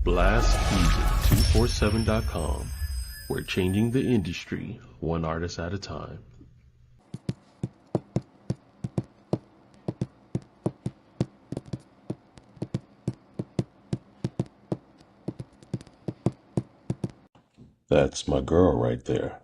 blastmusic247.com. We're changing the industry one artist at a time. That's my girl right there.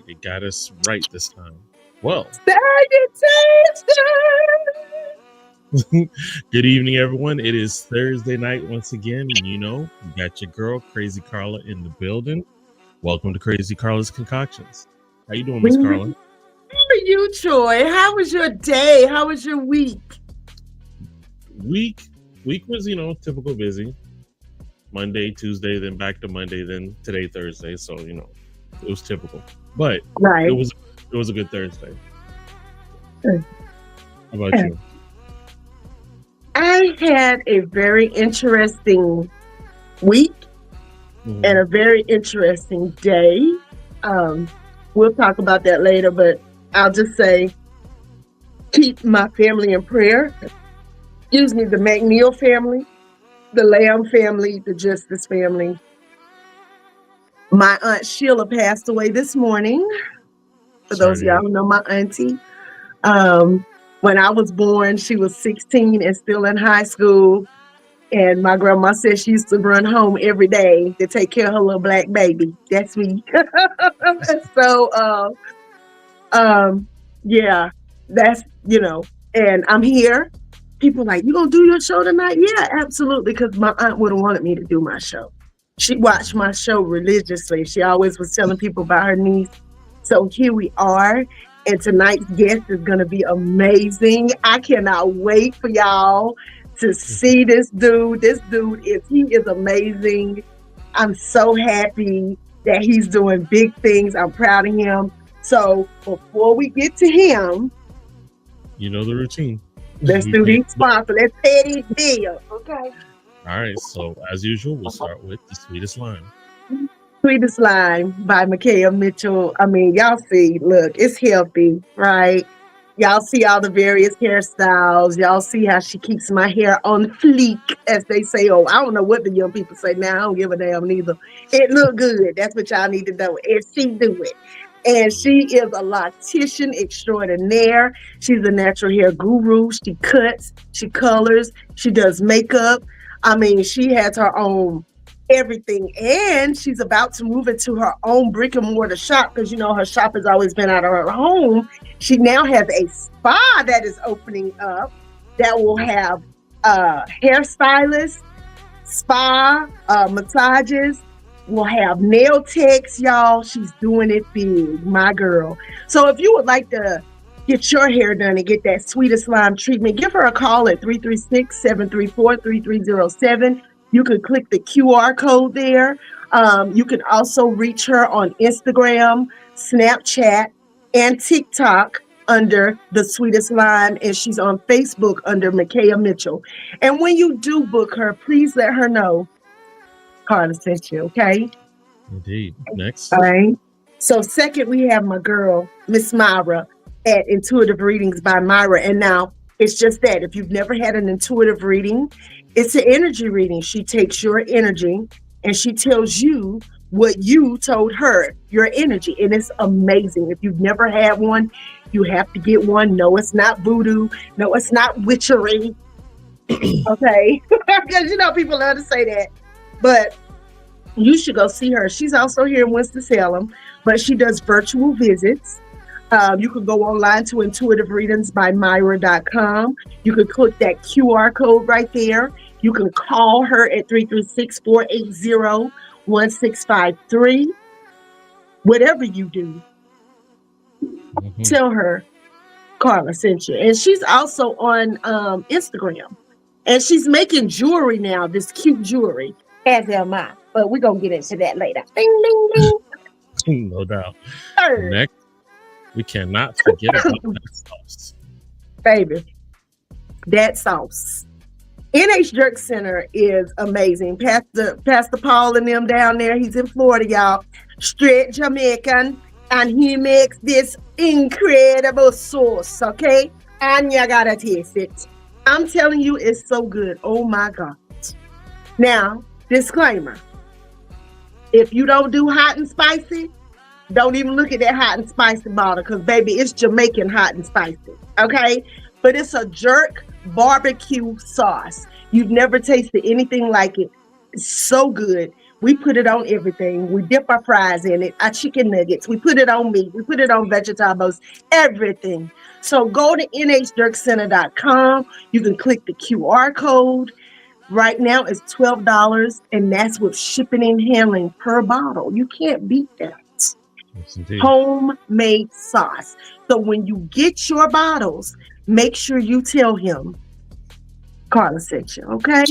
It got us right this time. Well, good evening, everyone. It is Thursday night once again, and you got your girl, Crazy Carla, in the building. Welcome to Crazy Carla's Concoctions. How you doing, Miss Carla? How are you, Troy? How was your day? How was your week? Week was, typical busy. Monday, Tuesday, then back to Monday, then today, Thursday. So, it was typical. But right. It was a good Thursday. How about you? I had a very interesting week and a very interesting day. We'll talk about that later, but I'll just say keep my family in prayer. Excuse me, the McNeil family, the Lamb family, the Justice family. My Aunt Sheila passed away this morning. For those of y'all who know my auntie. When I was born, she was 16 and still in high school. And my grandma said she used to run home every day to take care of her little black baby. That's me. So, yeah, that's, and I'm here. People like, you gonna do your show tonight? Yeah, absolutely. Because my aunt would have wanted me to do my show. She watched my show religiously. She always was telling people about her niece. So here we are. And tonight's guest is going to be amazing. I cannot wait for y'all to see this dude. He is amazing. I'm so happy that he's doing big things. I'm proud of him. So before we get to him, you know the routine. Let's do these sponsors. Let's pay these bills, okay? All right, so as usual, we'll start with the sweetest line. Sweetest Line by Makaya Mitchell. I mean, y'all see, look, it's healthy, right? Y'all see all the various hairstyles. Y'all see how she keeps my hair on fleek, as they say. Oh, I don't know what the young people say now. I don't give a damn neither. It look good. That's what y'all need to know. And she do it. And she is a loctician extraordinaire. She's a natural hair guru. She cuts, she colors, she does makeup. I mean, she has her own everything, and she's about to move into her own brick and mortar shop because her shop has always been out of her home. She now has a spa that is opening up that will have hairstylists, spa, massages. We'll have nail techs, y'all. She's doing it big, my girl. So if you would like to get your hair done and get that sweetest slime treatment, give her a call at 336-734-3307. You can click the QR code there. You can also reach her on Instagram, Snapchat, and TikTok under The Sweetest Lime, and she's on Facebook under Makaya Mitchell. And when you do book her, please let her know Carla sent you, okay? Indeed. Next. All right. So second, we have my girl, Miss Myra, at Intuitive Readings by Myra. And now it's just that. If you've never had an intuitive reading, it's an energy reading. She takes your energy and she tells you what you told her, your energy. And it's amazing. If you've never had one, you have to get one. No, it's not voodoo. No, it's not witchery. Okay. Because people love to say that. But You should go see her. She's also here in Winston-Salem, but she does virtual visits. You can go online to intuitivereadingsbymyra.com. You can click that QR code right there. You can call her at 336-480-1653. Whatever you do, tell her Carla sent you. And she's also on Instagram. And she's making jewelry now, this cute jewelry, as am I. But we're going to get into that later. Ding, ding, ding. No doubt. Third. Next, we cannot forget about that sauce. Baby, that sauce. NH Jerk Center is amazing. Pastor Paul and them down there, he's in Florida, y'all. Straight Jamaican. And he makes this incredible sauce, okay? And you gotta taste it. I'm telling you, it's so good. Oh my God. Now, disclaimer. If you don't do hot and spicy, don't even look at that hot and spicy bottle because, baby, it's Jamaican hot and spicy, okay? But it's a jerk barbecue sauce. You've never tasted anything like it. It's so good. We put it on everything. We dip our fries in it, our chicken nuggets. We put it on meat. We put it on vegetables, everything. So go to nhjerkcenter.com. You can click the QR code. Right now it's $12, and that's with shipping and handling per bottle. You can't beat that. Yes, indeed. Homemade sauce. So when you get your bottles, make sure you tell him Carla sent you, okay?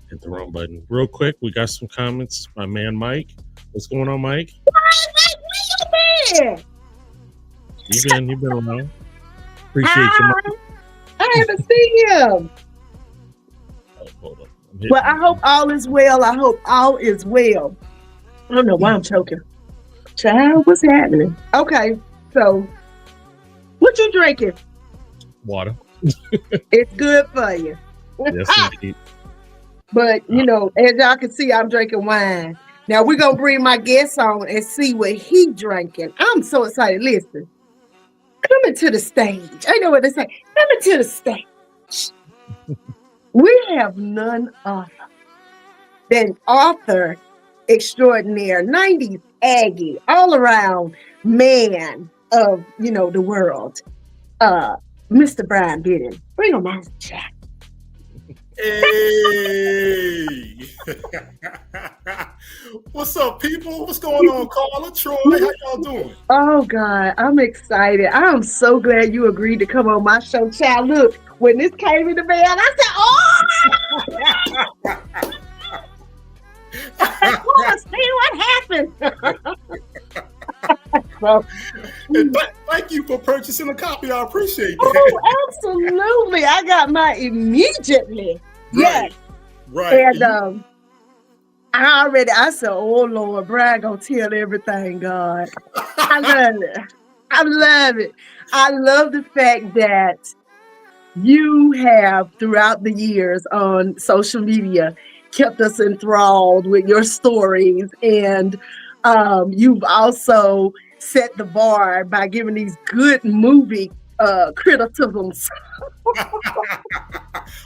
Hit the wrong button. Real quick, we got some comments. My man Mike. What's going on, Mike? Where you been? You been around? Appreciate you, Mike. I haven't seen him. Oh, hold on. Well, I hope all is well. I hope all is well. I don't know why I'm choking. Child, what's happening? Okay, so what you drinking? Water. It's good for you. Yes, indeed. But, you know, as y'all can see, I'm drinking wine. Now, we're going to bring my guest on and see what he drinking. I'm so excited. Listen, coming to the stage. I know what they say. Coming to the stage. We have none other than author extraordinaire, 90s Aggie, all around man of, you know, the world, Mr. Brian Bidden. Bring him on, Jack. Hey, what's up, people? What's going on, Carla, Troy? How y'all doing? Oh God, I'm excited. I'm so glad you agreed to come on my show, child. Look, when this came in the mail, I said, "Oh, I want to see what happened." So, thank you for purchasing a copy. I appreciate that. Oh, absolutely! I got mine immediately. Right. Yes. Right. And I said, "Oh Lord, Brad gonna tell everything, God." I love it. I love it. I love the fact that you have, throughout the years on social media, kept us enthralled with your stories, and you've also set the bar by giving these good movie criticisms.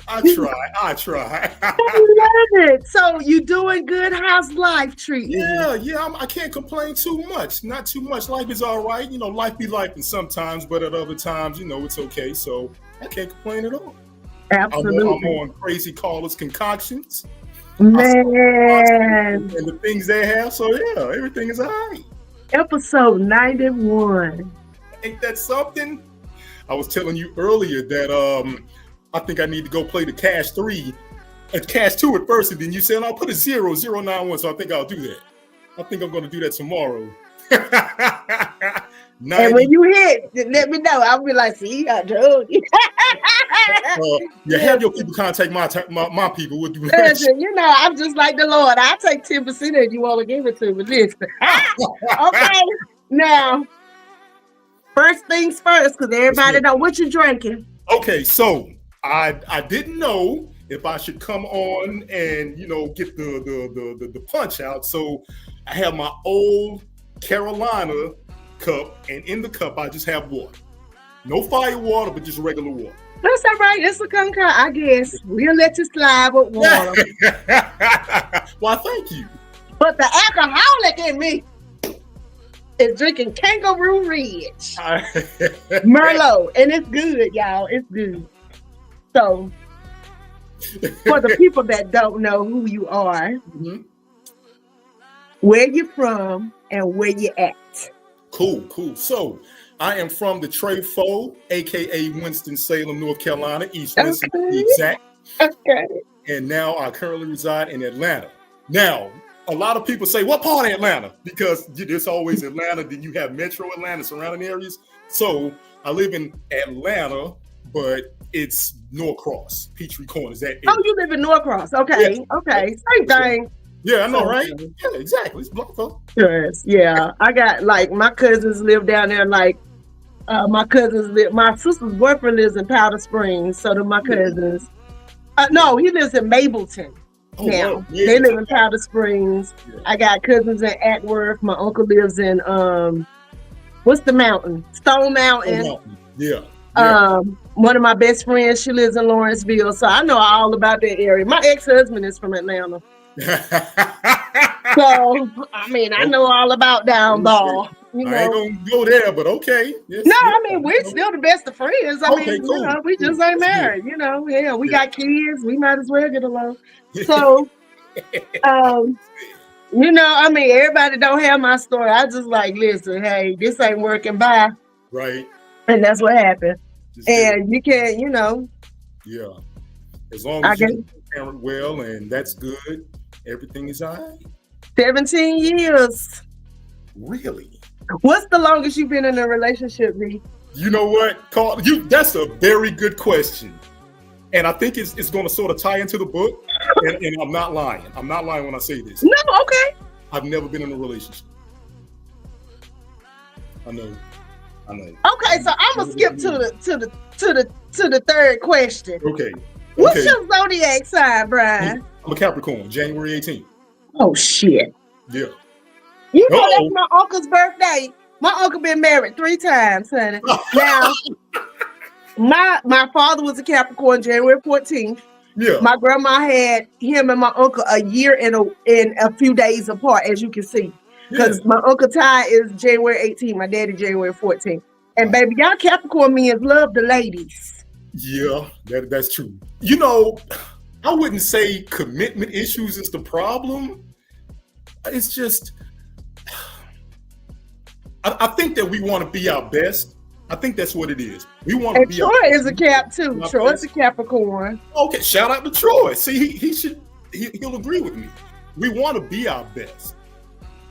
I try. I love it. So you doing good? How's life treating you? Yeah. I can't complain too much. Not too much. Life is all right. You know, life be life sometimes, but at other times, you know, it's okay. So I can't complain at all. Absolutely. I'm on Crazy Carla's Concoctions. Man. And the things they have. So yeah, everything is all right. Episode 91. Ain't that something? I was telling you earlier that I think I need to go play the Cash 3, Cash 2 at first, and then you said I'll put a 091. So I think I'll do that. I think I'm going to do that tomorrow. And when you hit, let me know. I'll be like, see, I told you. Have your people contact my people. We'll do that. Listen, you know, I'm just like the Lord. I'll take 10% if you want to give it to me. Listen. Okay. Now, first things first, because everybody know what you're drinking. Okay, so I didn't know if I should come on and, you know, get the punch out. So I have my old Carolina cup, and in the cup I just have water. No fire water, but just regular water. That's all right. It's a Concord, I guess. We'll let you slide with water. Well, thank you. But the alcoholic in me is drinking Kangaroo Ridge. Merlot. And it's good, y'all. It's good. So, for the people that don't know who you are, where you from and where you at. Cool. So, I am from the Trefo, aka Winston-Salem, North Carolina, East Winston to be exact. Okay. And now I currently reside in Atlanta. Now, a lot of people say, what part of Atlanta? Because there's always Atlanta, then you have Metro Atlanta, surrounding areas. So I live in Atlanta, but it's Norcross, Peachtree Corners. That area. Oh, you live in Norcross. Okay. Yes. Okay. Same thing. Yeah, I know, right? Yeah, exactly. It's Blanco. Yes. Yeah. I got like my cousins live down there. Like my sister's boyfriend lives in Powder Springs. So do my cousins. No, he lives in Mableton. Now they live in Powder Springs. Yeah. I got cousins in Atworth. My uncle lives in what's the mountain? Stone Mountain. Yeah. One of my best friends, she lives in Lawrenceville, so I know all about that area. My ex-husband is from Atlanta. So I mean, I know all about down ball. You know? I ain't gonna go there, but okay. Yes, no, I mean we're still the best of friends. I mean, cool. You know, we just ain't married. You know, yeah, we got kids. We might as well get along. So, you know, I mean, everybody don't have my story. I just like, listen, hey, this ain't working. Bye. Right. And that's what happened. And you can, you know. Yeah. As long as you parent well, and that's good. Everything is all right. 17 years. Really? What's the longest you've been in a relationship, V? You know what, Carla? That's a very good question. And I think it's going to sort of tie into the book. And I'm not lying. I'm not lying when I say this. No, okay. I've never been in a relationship. I know. Okay, so I'm gonna skip to the third question. Okay. What's your zodiac sign, Brian? I'm a Capricorn, January 18th. Oh shit. Yeah. You know that's my uncle's birthday. My uncle been married 3 times, honey. Now, my father was a Capricorn, January 14th. Yeah. My grandma had him and my uncle a year and a few days apart, as you can see. Because my Uncle Ty is January 18th, my daddy January 14th. And baby, y'all Capricorn men love the ladies. Yeah, that's true. You know, I wouldn't say commitment issues is the problem. It's just, I think that we want to be our best. I think that's what it is. We want to be. Troy is a Cap too. Troy's a Capricorn. Okay, shout out to Troy. See, he'll agree with me. We want to be our best.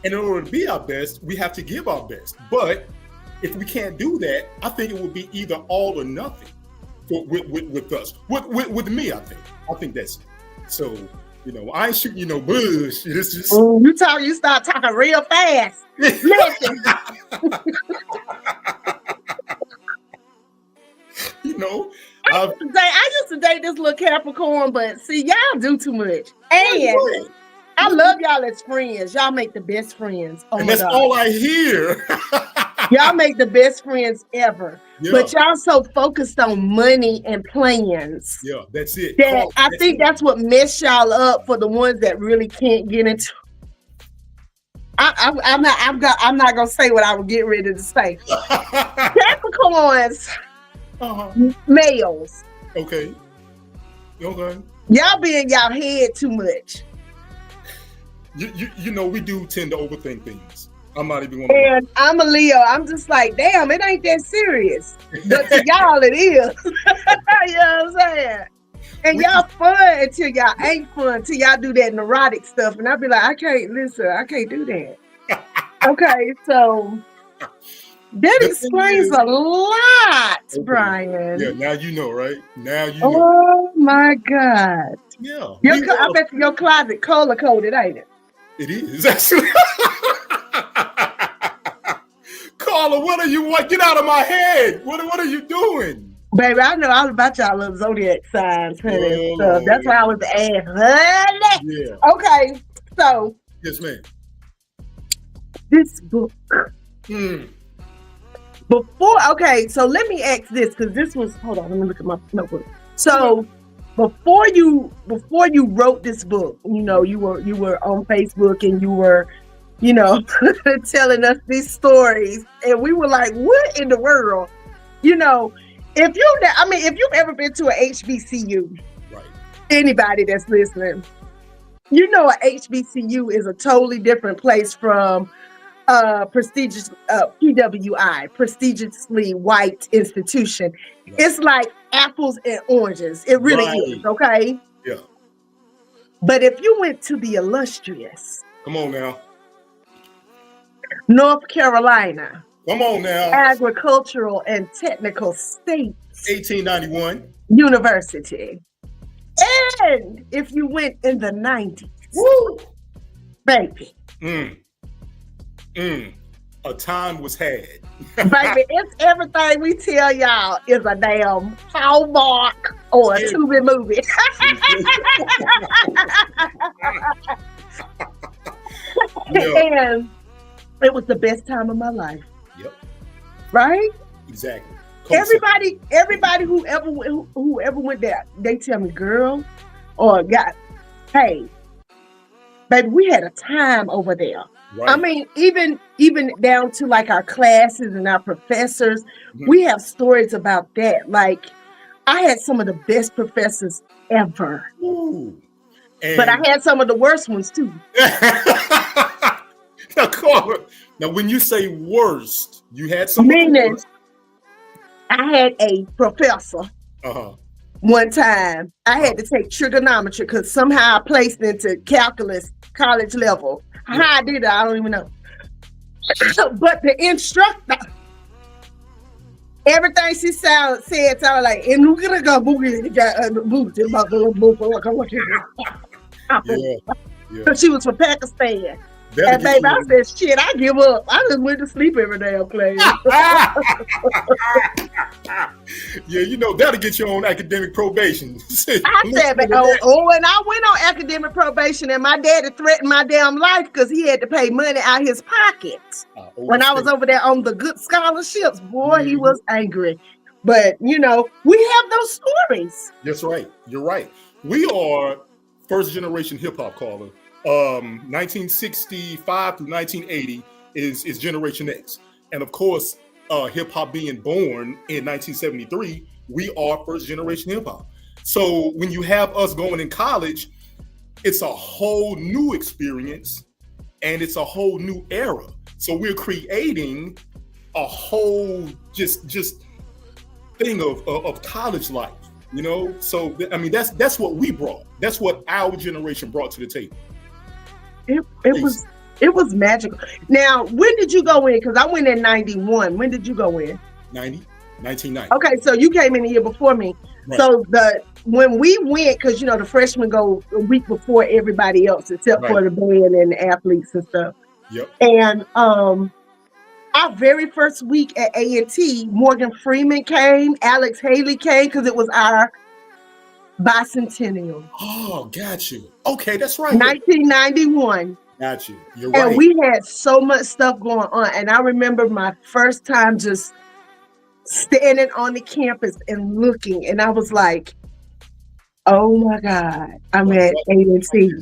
And in order to be our best, we have to give our best. But if we can't do that, I think it would be either all or nothing with us. With me, I think that's it. So, you know, I ain't shooting no bush. It's just you start talking real fast. Listen. You know, I used to date this little Capricorn, but see, y'all do too much. And I love y'all as friends. Y'all make the best friends. And that's all I hear. Y'all make the best friends ever. Yeah. But y'all so focused on money and plans. Yeah, that's it. I think that's what messed y'all up for the ones that really can't get into. I'm not gonna say what I was getting ready to say. Capricorns, males. Okay. Y'all be in y'all head too much. You know, we do tend to overthink things. I'm not even going to. And I'm a Leo. I'm just like, damn, it ain't that serious. But to y'all, it is. You know what I'm saying? And y'all fun until y'all ain't fun, until y'all do that neurotic stuff. And I'll be like, I can't do that. Okay, so that explains a lot, Brian. Yeah, now you know, right? Now you know. Oh my God. Yeah. I bet your closet color coded, ain't it? It is, actually. Carla, what are you? Get out of my head. What are you doing? Baby, I know all about y'all little zodiac signs, honey. So that's why I was asking, honey. Yeah. Okay, so. Yes, ma'am. This book. So let me ask this, because this was, hold on, let me look at my notebook. So before you wrote this book, you know, you were on Facebook and you were, you know, telling us these stories, and we were like, what in the world? You know, if you've ever been to a HBCU, Right. anybody that's listening, you know, a HBCU is a totally different place from prestigious PWI, prestigiously white institution. Right. It's like apples and oranges. It really is, okay? Yeah. But if you went to the illustrious Come on now. North Carolina Come on now. Agricultural and Technical State 1891. University, and if you went in the 90s, Woo! baby, A time was had. baby, it's everything we tell y'all is a damn Hallmark or a Tubi movie. Yeah. And it was the best time of my life. Yep. Right? Exactly. Everybody whoever went there, they tell me, girl, or God, hey, baby, we had a time over there. Right. I mean, even down to like our classes and our professors, we have stories about that. Like, I had some of the best professors ever. Ooh. But I had some of the worst ones too. Now, Carla, when you say worst, you had some. Meaning, I had a professor one time. I had to take trigonometry because somehow I placed into calculus college level. How I did it, I don't even know. But the instructor, everything she said sounded like, and we're gonna go because she was from Pakistan. And baby, I said, shit, I give up. I just went to sleep every damn class. Yeah, you know, that'll get you on academic probation. I said, and I went on academic probation, and my daddy threatened my damn life because he had to pay money out his pocket. When I was over there on the good scholarships, boy, he was angry. But, you know, we have those stories. That's right. You're right. We are first generation hip hop, Carla. 1965 through 1980 is Generation X. And of course, hip hop being born in 1973, we are first generation hip hop. So when you have us going in college, it's a whole new experience and it's a whole new era. So we're creating a whole just thing of college life, you know? So I mean, that's what we brought. That's what our generation brought to the table. It was magical. Now, when did you go in? Because I went in 91. When did you go in? 1990. Okay, so you came in a year before me. Right. So when we went, because you know the freshmen go a week before everybody else, except for the band and the athletes and stuff. Yep. And our very first week at A&T, Morgan Freeman came, Alex Haley came because it was our bicentennial. Oh, got you. Okay, that's right. 1991. Got you. You're right. And we had so much stuff going on. And I remember my first time just standing on the campus and looking. And I was like, oh my God, I'm at A&T.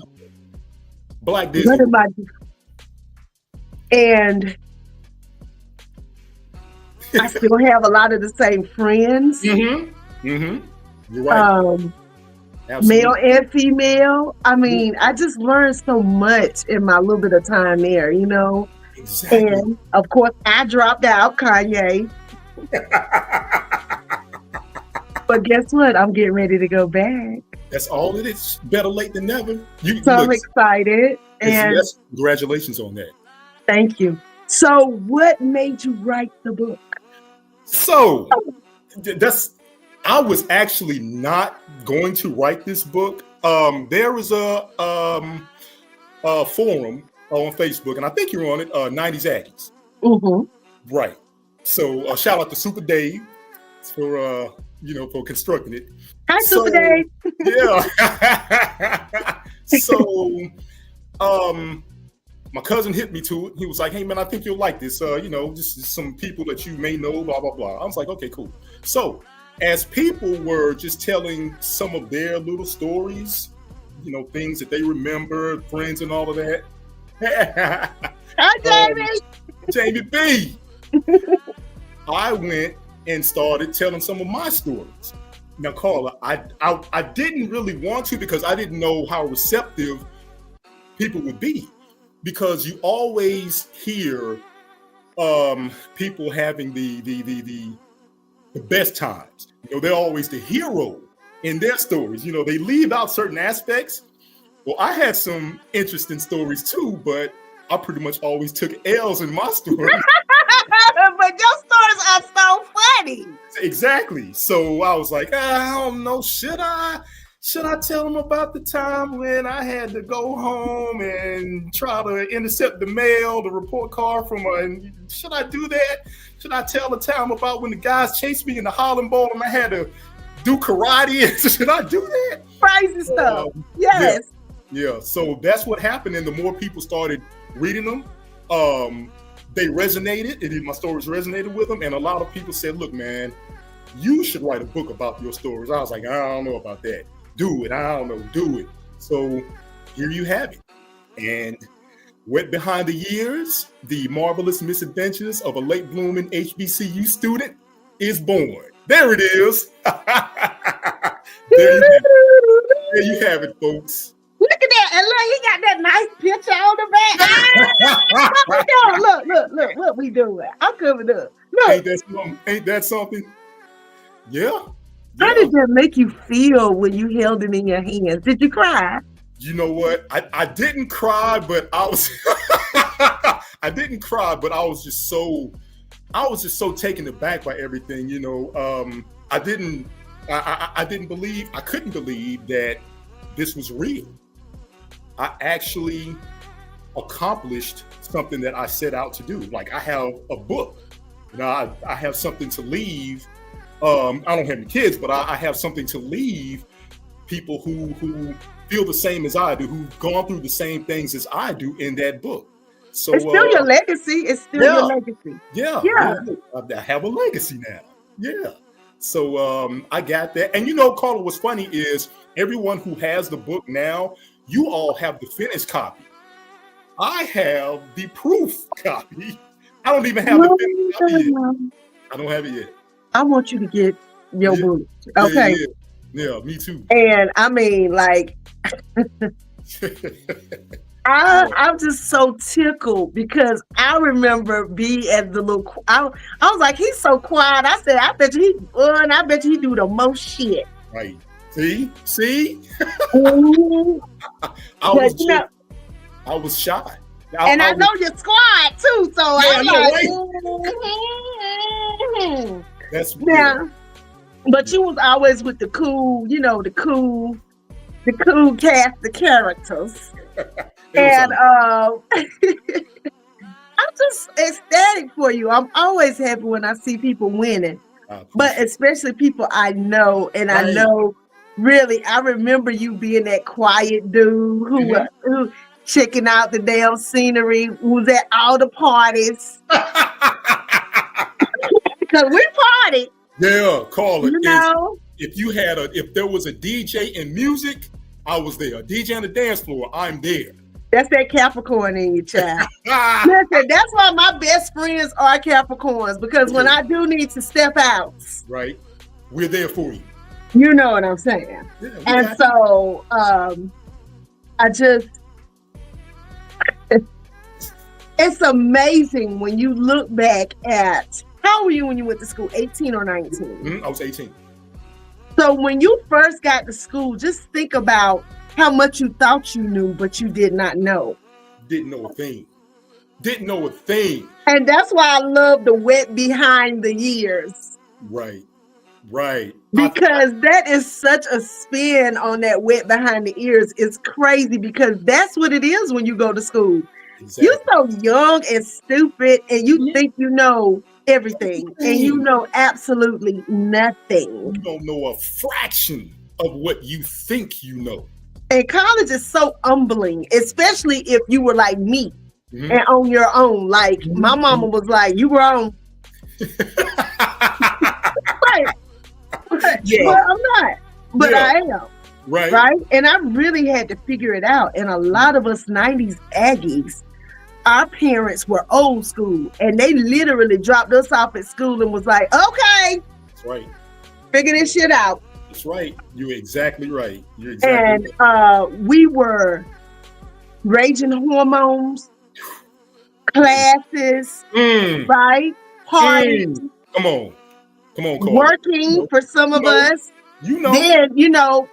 Black Disney. And I still have a lot of the same friends. You're right. Male and female. I mean, I just learned so much in my little bit of time there, you know. Exactly. And of course, I dropped out, Kanye. But guess what? I'm getting ready to go back. That's all it is. Better late than never. I'm excited. And yes, congratulations on that. Thank you. So, what made you write the book? So, I was actually not going to write this book. There was a forum on Facebook, and I think you're on it, 90s Aggies. Right. So shout out to Super Dave for for constructing it. Hi, Super Dave. Yeah. So my cousin hit me to it. He was like, hey man, I think you'll like this. Just some people that you may know, blah, blah, blah. I was like, okay, cool. So as people were just telling some of their little stories, you know, things that they remember, friends and all of that. Hi, Jamie. Jamie B. I went and started telling some of my stories. Now, Carla, I didn't really want to because I didn't know how receptive people would be, because you always hear people having the best times. You know, they're always the hero in their stories. You know, they leave out certain aspects. Well, I had some interesting stories too, but I pretty much always took L's in my story. But your stories are so funny. Exactly. So I was like, I don't know, should I tell them about the time when I had to go home and try to intercept the mail, the report card from should I do that? Should I tell the time about when the guys chased me in the Harlem Bowl and I had to do karate? Should I do that? Crazy stuff. Yes. Yeah. So that's what happened. And the more people started reading them, they resonated. And my stories resonated with them. And a lot of people said, look, man, you should write a book about your stories. I was like, I don't know about that. Do it. I don't know. Do it. So here you have it. And went behind the years, the marvelous misadventures of a late blooming HBCU student is born. There it is. There you have it, folks. Look at that. And look, he got that nice picture on the back. What we doing? Look, what we doing? I'm coming up. Look. Ain't that something? Yeah. How did that make you feel when you held it in your hands? Did you cry? You know what? I didn't cry, but I was I didn't cry, but I was just so taken aback by everything. You know, I couldn't believe that this was real. I actually accomplished something that I set out to do. Like, I have a book. Now I have something to leave. I don't have any kids, but I have something to leave people who feel the same as I do, who've gone through the same things as I do in that book. So it's still your legacy. It's still your legacy. Yeah. I have a legacy now. Yeah. So I got that. And you know, Carla, what's funny is everyone who has the book now, you all have the finished copy. I have the proof copy. I don't even have the finished copy yet. I don't have it yet. I want you to get your book. Okay. Yeah, me too. And I mean, like, I'm just so tickled because I remember being at the little. I was like, he's so quiet. I said, I bet you he fun. I bet you he do the most shit. Right. See. Mm-hmm. I was shy. I know your squad too. So I'm like, right? Mm-hmm. That's now. But you was always with the cool, you know, the cool cast of characters. And I'm just ecstatic for you. I'm always happy when I see people winning, but especially people I know. And I know, really, I remember you being that quiet dude who checking out the damn scenery, who was at all the parties. Because we partied. Yeah, Carla. You know? If there was a DJ in music, I was there. A DJ on the dance floor, I'm there. That's that Capricorn in you, child. Listen, that's why my best friends are Capricorns, because when I do need to step out, right, we're there for you. You know what I'm saying? Yeah, and so I just it's amazing when you look back at how were you when you went to school? 18 or 19? Mm-hmm, I was 18. So when you first got to school, just think about how much you thought you knew, but you did not know. Didn't know a thing. And that's why I love the wet behind the years. Right. Because that is such a spin on that wet behind the ears. It's crazy because that's what it is when you go to school. Exactly. You're so young and stupid and you think you know everything and you know absolutely nothing. You don't know a fraction of what you think you know. And college is so humbling, especially if you were like me and on your own. Like my mama was like, you were on. Right. But I'm not. But Yeah. I am. Right. Right? And I really had to figure it out. And a lot of us 90s Aggies, our parents were old school. And they literally dropped us off at school and was like, okay, That's right. figure this shit out. That's right. You're exactly right. You're exactly And right. we were raging hormones, classes, right? Parties, Come on, Carla. working for some of us. You know. Then,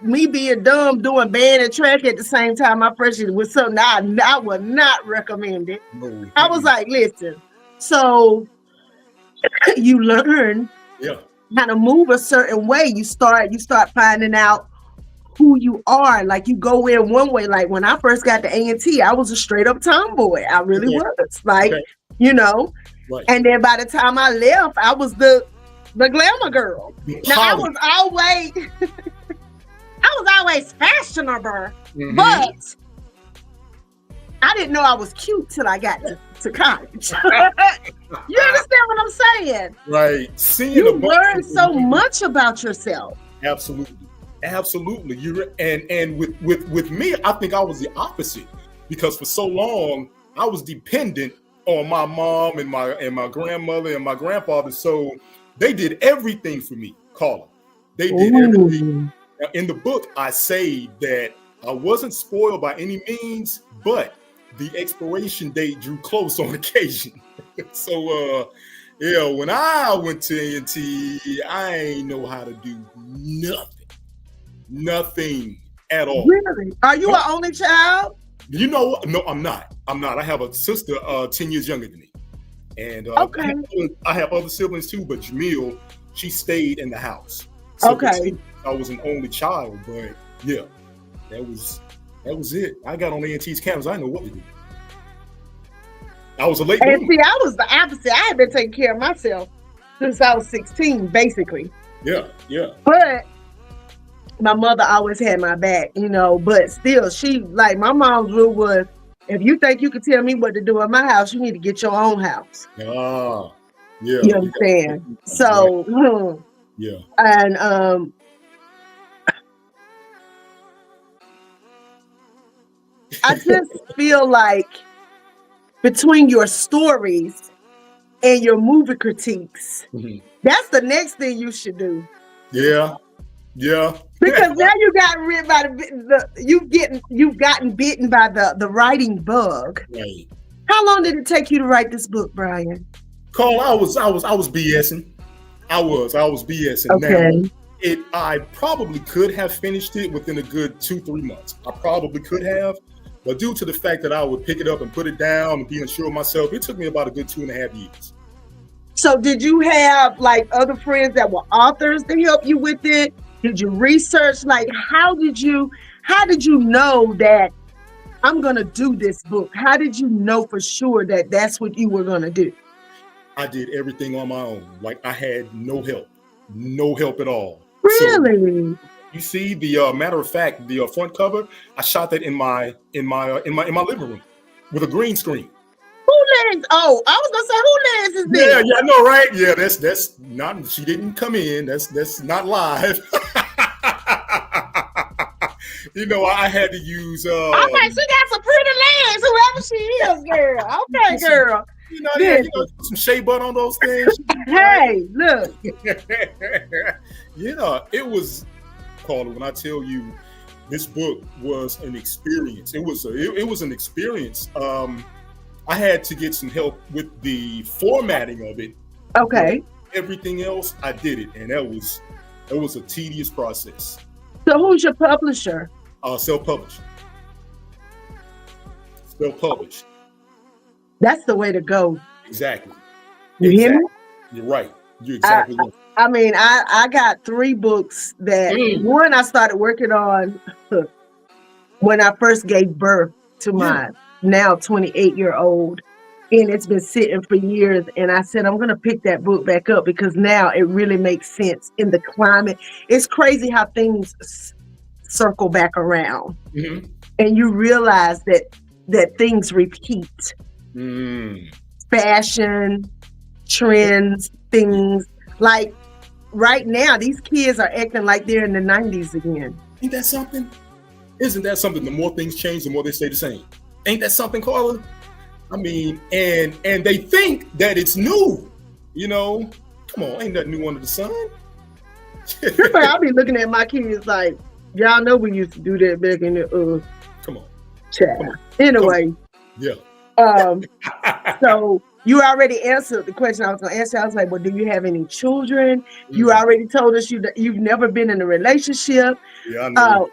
me being dumb, doing band and track at the same time, my freshman was something I would not recommend it. No. I was like, listen, so you learn how to move a certain way. You start finding out who you are. Like you go in one way. Like when I first got to A&T, I was a straight up tomboy. I really was. Like, Right. And then by the time I left, I was the glamour girl. Now I was always fashionable, but I didn't know I was cute till I got to college. You understand what I'm saying? Right. You learn so much about yourself. Absolutely. You and with me, I think I was the opposite because for so long I was dependent on my mom and my grandmother and my grandfather. So they did everything for me, Carla. They did everything. Now, in the book, I say that I wasn't spoiled by any means, but the expiration date drew close on occasion. So, when I went to A&T, I ain't know how to do nothing at all. Really? Are you an only child? You know what? No, I'm not. I have a sister 10 years younger than me. And I have other siblings too, but Jamil, she stayed in the house. So I was an only child, but yeah, that was it. I got on A&T's campus. I didn't know what to do. I was a late bloomer. And see, I was the opposite. I had been taking care of myself since I was 16, basically. Yeah. But my mother always had my back, but still, my mom's rule was, if you think you can tell me what to do in my house, you need to get your own house. Ah, yeah. You understand? So, yeah. And I just feel like between your stories and your movie critiques, that's the next thing you should do. Yeah. Because now you got rid by you've gotten bitten by the writing bug. Right. How long did it take you to write this book, Brian? Carl, I was BSing. I was BSing. Okay. Now, I probably could have finished it within a good 2-3 months. I probably could have, but due to the fact that I would pick it up and put it down and be unsure of myself, it took me about a good 2.5 years. So did you have other friends that were authors to help you with it? Did you research? How did you know that I'm going to do this book? How did you know for sure that that's what you were going to do? I did everything on my own. I had no help at all. Really? So, you see, the matter of fact, the front cover, I shot that in my living room with a green screen. Who lens? Oh, I was gonna say, who lens is this? Yeah, I know, right? Yeah, that's not. She didn't come in. That's not live. I had to use. Okay, she got some pretty legs, whoever she is, girl. Okay, girl. Some shea butter on those things. Hey, look. It was, Carla, when I tell you this book was an experience. It was an experience. I had to get some help with the formatting of it. Okay. Everything else, I did it, and that was a tedious process. So who's your publisher? Self-published. That's the way to go. Exactly. You hear me? You're right. You're exactly right. I mean, I got 3 books that one I started working on when I first gave birth to my now 28-year-old, and it's been sitting for years. And I said, I'm going to pick that book back up because now it really makes sense in the climate. It's crazy how things circle back around, and you realize that things repeat. Fashion, trends, things right now, these kids are acting like they're in the 90s again. Ain't that something? Isn't that something? The more things change, the more they stay the same. Ain't that something, Carla? I mean, and they think that it's new. You know, come on, ain't nothing new under the sun. I'll be looking at my kids like, y'all know we used to do that back in the come on, chat. Come on. Anyway, yeah. So you already answered the question I was going to answer. I was like, well, do you have any children? You already told us you've never been in a relationship. Yeah, I know.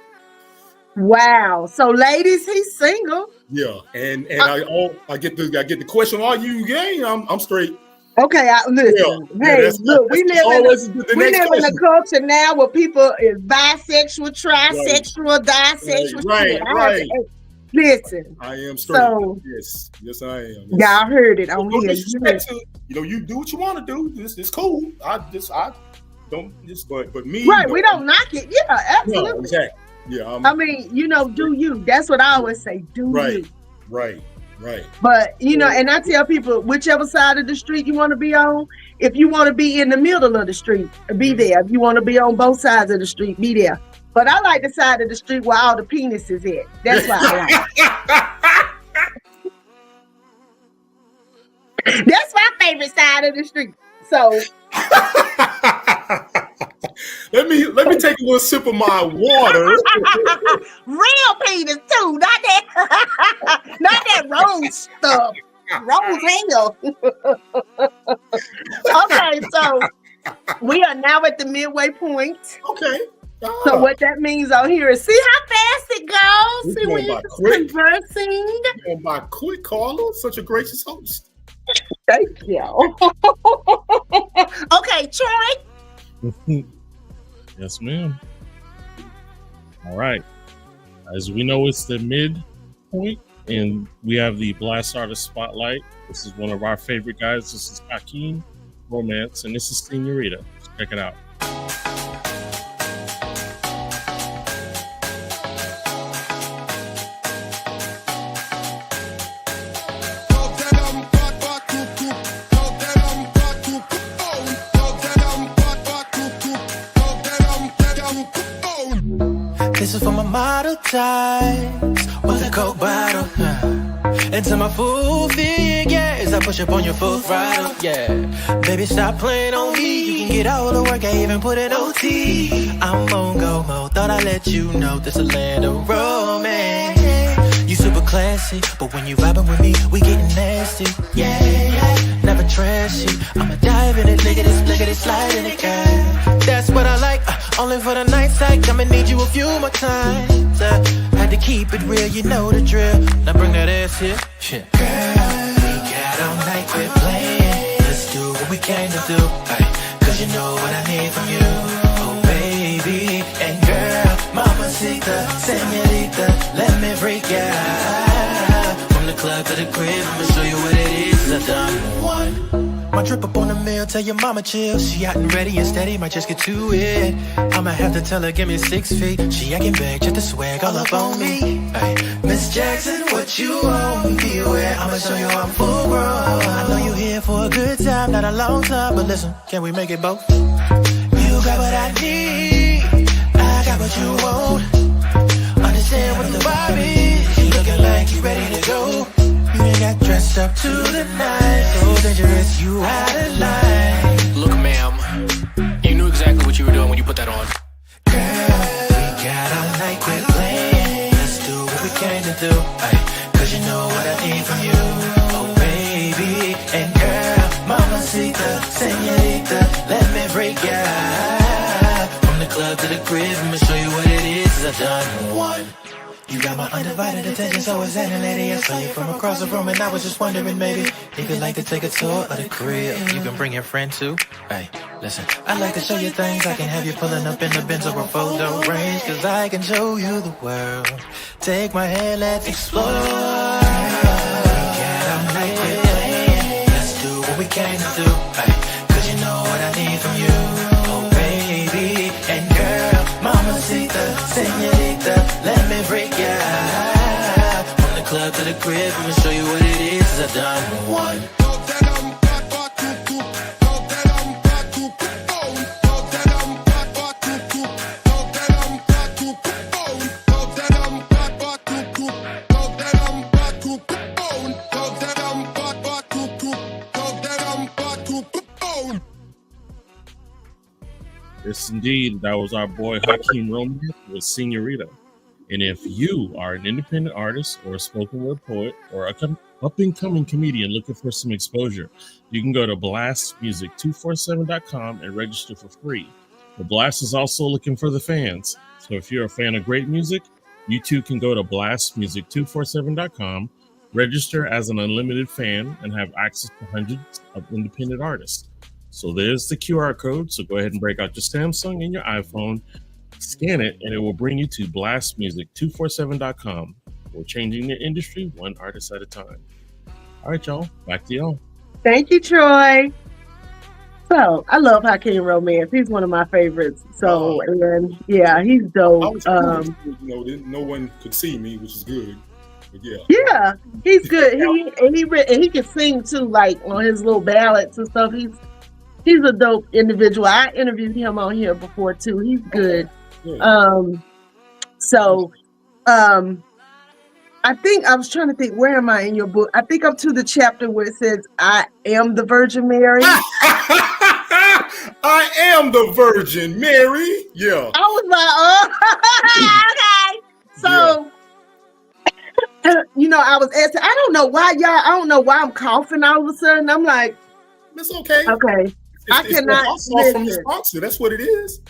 Wow. So, ladies, he's single. Yeah, and I get the question. Are you gay? I'm straight. Okay, listen. Yeah, hey, look, we live in a culture now where people is bisexual, trisexual, disexual. Right. Listen, I am straight. So, yes, I am. Y'all heard it on here. You do what you want to do. This is cool. I don't just, but me. Right, we don't knock it. Yeah, absolutely. No, exactly. Yeah. I mean, do you? That's what I always say. Do you? Right. But and I tell people, whichever side of the street you want to be on, if you want to be in the middle of the street, be there. If you want to be on both sides of the street, be there. But I like the side of the street where all the penis is at. That's why I like. That's my favorite side of the street. So let me take a little sip of my water. Real penis too, not that rose stuff. Rose hell. Okay, so we are now at the midway point. Okay. So what that means out here is see how fast it goes. See when you're conversing. Going by quick, Carla. Such a gracious host. Thank you. Okay, Troy. Yes, ma'am. All right. As we know, it's the midpoint, and we have the Blast Artist Spotlight. This is one of our favorite guys. This is Hakeem Romance, and this is Senorita. Let's check it out. This is for my model ties with a Coke bottle. And to my full figures, I push up on your full throttle. Yeah, baby, stop playing on me. You can get all the work, I even put in OT. I'm on go mode, thought I'd let you know this a land of romance. You super classy, but when you vibing with me, we getting nasty. Yeah, never trashy. I'ma dive in it, look at this, slide in it, girl. That's what I like. Only for the night side, I'ma need you a few more times. Had to keep it real, you know the drill. Now bring that ass here. Shit. Girl, we got all night, quit playing. Let's do what we came to do. Cause you know what I need from you. Oh baby, and girl, mamacita, señorita, let me freak ya. From the club to the crib, I'ma show you what it is. I've done one. My drip up on the mill, tell your mama chill. She out and ready and steady, might just get to it. I'ma have to tell her, give me 6 feet. She acting back, just the swag all up on me. Hey, Miss Jackson, what you want? Be aware, I'ma show you I'm full grown. I know you here for a good time, not a long time. But listen, can we make it both? You got what I need, I got what you want. Understand what the vibe is. You looking like you ready to go. You ain't got dressed up to the night. So dangerous, you out of line. Look, ma'am, you knew exactly what you were doing when you put that on. Girl, we got all night, quit playing. Let's do what we came to do. Cause you know what I need from you. Oh baby, and girl, mamacita, señorita, let me break ya. From the club to the crib, I'ma show you what it is. I've done one. You got my undivided attention, so is any lady. I saw you from across the room and I was just wondering, maybe if you'd like to take a tour of the crib. You can bring your friend too. Hey, listen, I'd like to show you things. I can have you pulling up in the Benz or a photo range. Cause I can show you the world. Take my hand, let's explore. We got all night, quit playing. Let's do what we came to do. Cause you know what I need from you. Oh baby, and girl, mamacita, señorita, let me break ya. From the club to the crib, I'ma show you what it is. I've done one. Yes, indeed. That was our boy Hakeem Romance with Senorita. And if you are an independent artist or a spoken word poet or a up-and-coming comedian looking for some exposure, you can go to blastmusic247.com and register for free. The Blast is also looking for the fans. So if you're a fan of great music, you too can go to blastmusic247.com, register as an unlimited fan, and have access to hundreds of independent artists. So there's the QR code. So go ahead and break out your Samsung and your iPhone, scan it, and it will bring you to blastmusic247.com. We're changing the industry one artist at a time. All right, y'all. Back to y'all. Thank you, Troy. So I love Hakeem Romance. He's one of my favorites. So and yeah, he's dope. No one could see me, which is good. But yeah. Yeah, he's good. He can sing too, like on his little ballads and stuff. He's a dope individual. I interviewed him on here before too. He's good. Yeah. I think I was trying to think, where am I in your book? I think I'm to the chapter where it says, I am the Virgin Mary. I am the Virgin Mary. Yeah. I was like, oh, okay. So, I was asking, I don't know why I'm coughing all of a sudden. I'm like, it's okay. Okay. I cannot from the sponsor. That's what it is.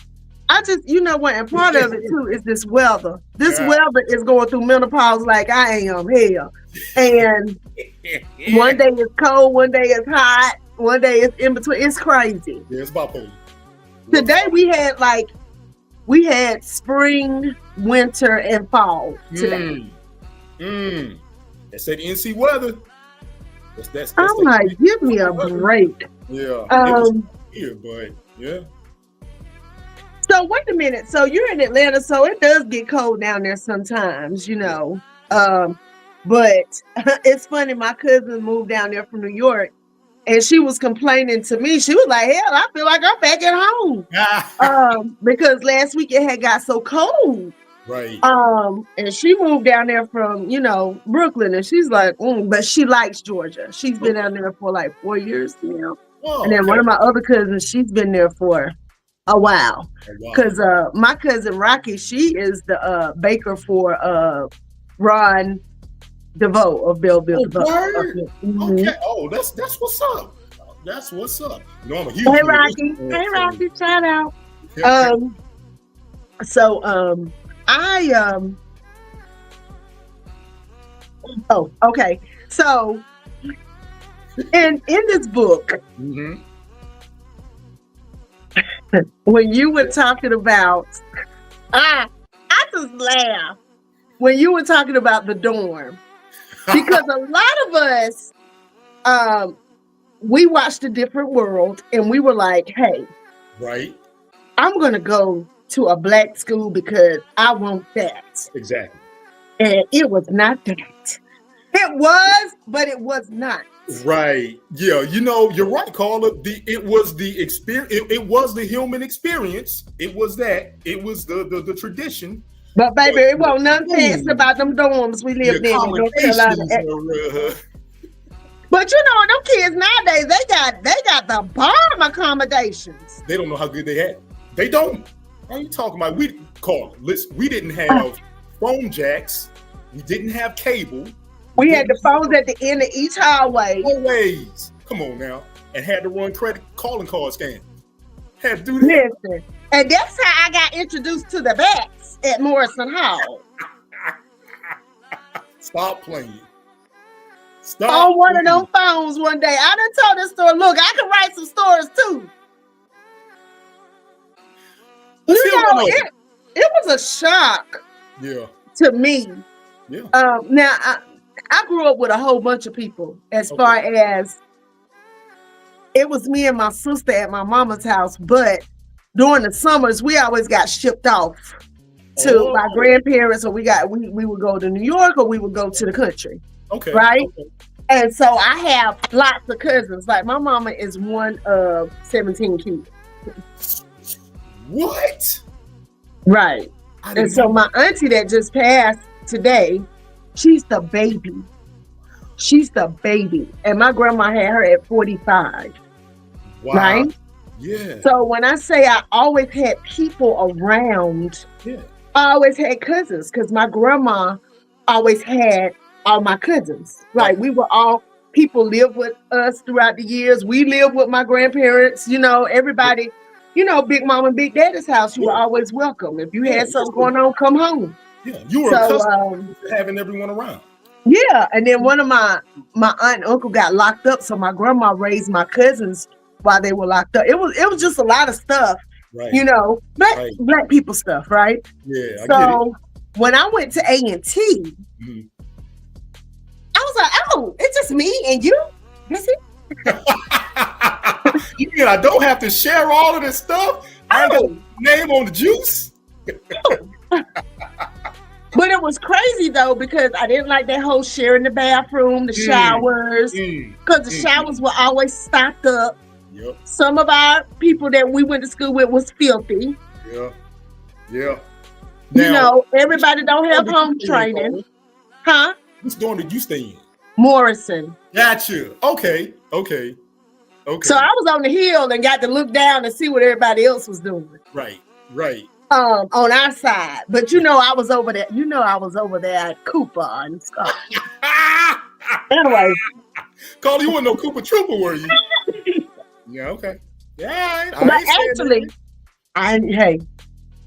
I just, what, and part of it too is this weather. This weather is going through menopause like I am here. And one day it's cold, one day it's hot, one day it's in between. It's crazy. Yeah, it's bipolar. Today we had spring, winter, and fall today. That's that NC weather. That's I'm like, give me a break. Yeah. Here, but yeah. So wait a minute. So you're in Atlanta, so it does get cold down there sometimes, But it's funny. My cousin moved down there from New York, and she was complaining to me. She was like, "Hell, I feel like I'm back at home," because last week it had got so cold. Right. And she moved down there from Brooklyn, and she's like, but she likes Georgia. She's been down there for like 4 years now. And then one of my other cousins, she's been there for a while, because my cousin Rocky, she is the baker for Ron DeVoe of Belleville. Okay. Oh, that's what's up. That's what's up. I'm a huge Hey Rocky, shout out. Okay. So in this book. When you were talking about, I just laugh when you were talking about the dorm, because a lot of us, we watched A Different World, and we were like, "Hey, right, I'm gonna go to a black school because I want that." Exactly. And it was not that. It was, but it was not. Right. Yeah. You're right, Carla. It was the experience. It was the human experience. It was that. It was the tradition. But baby, it wasn't nothing fancy about them dorms we lived in North Carolina. But them kids nowadays, they got the bomb accommodations. They don't know how good they had. They don't. What are you talking about? Carla, listen, we didn't have phone jacks. We didn't have cable. We had the phones at the end of each hallway. Always. Come on now. And had to run credit calling card scans. Had to do that. Listen. And that's how I got introduced to the bats at Morrison Hall. Stop playing. On one of those phones one day. I done told this story. Look, I can write some stories too. It was a shock. Yeah. To me. Yeah. Now I grew up with a whole bunch of people, as far as it was me and my sister at my mama's house, but during the summers we always got shipped off to my grandparents, or we would go to New York, or we would go to the country. Okay. Right? Okay. And so I have lots of cousins. Like my mama is one of 17 kids. What? Right. And so my auntie that just passed today, she's the baby. She's the baby. And my grandma had her at 45. Wow. Right? Yeah. So when I say I always had people around, Yeah. I always had cousins because my grandma always had all my cousins. Right. Like we were all people lived with us throughout the years. We lived with my grandparents, everybody, Big Mom and Big Daddy's house, you were Yeah. always welcome. If you Yeah. had something going on, come home. Yeah. You were So accustomed to having everyone around. yeah, and then one of my aunt and uncle got locked up, so my grandma raised my cousins while they were locked up. It was just a lot of stuff, Right. black Right. black people stuff, right? Yeah. I get it. So when I went to A&T, Mhm. I was like, oh, it's just me and you. That's it. You mean I don't have to share all of this stuff? I ain't got Oh, name on the juice. but it was crazy though because I didn't like that whole sharing the bathroom, the showers, because the showers were always stocked up. Yep. Some of our people that we went to school with was filthy. Yeah. Yeah. Now, Everybody don't have which dorm home did you stay in, training, Carla? huh? Which dorm did you stay in? Morrison. Gotcha. Okay. So I was on the hill and got to look down and see what everybody else was doing. Right. On our side. But I was over there. I was over there at Cooper and stuff. Anyway. Carla, you weren't no Cooper Trooper, were you? Yeah, okay. Yeah, But actually, hey,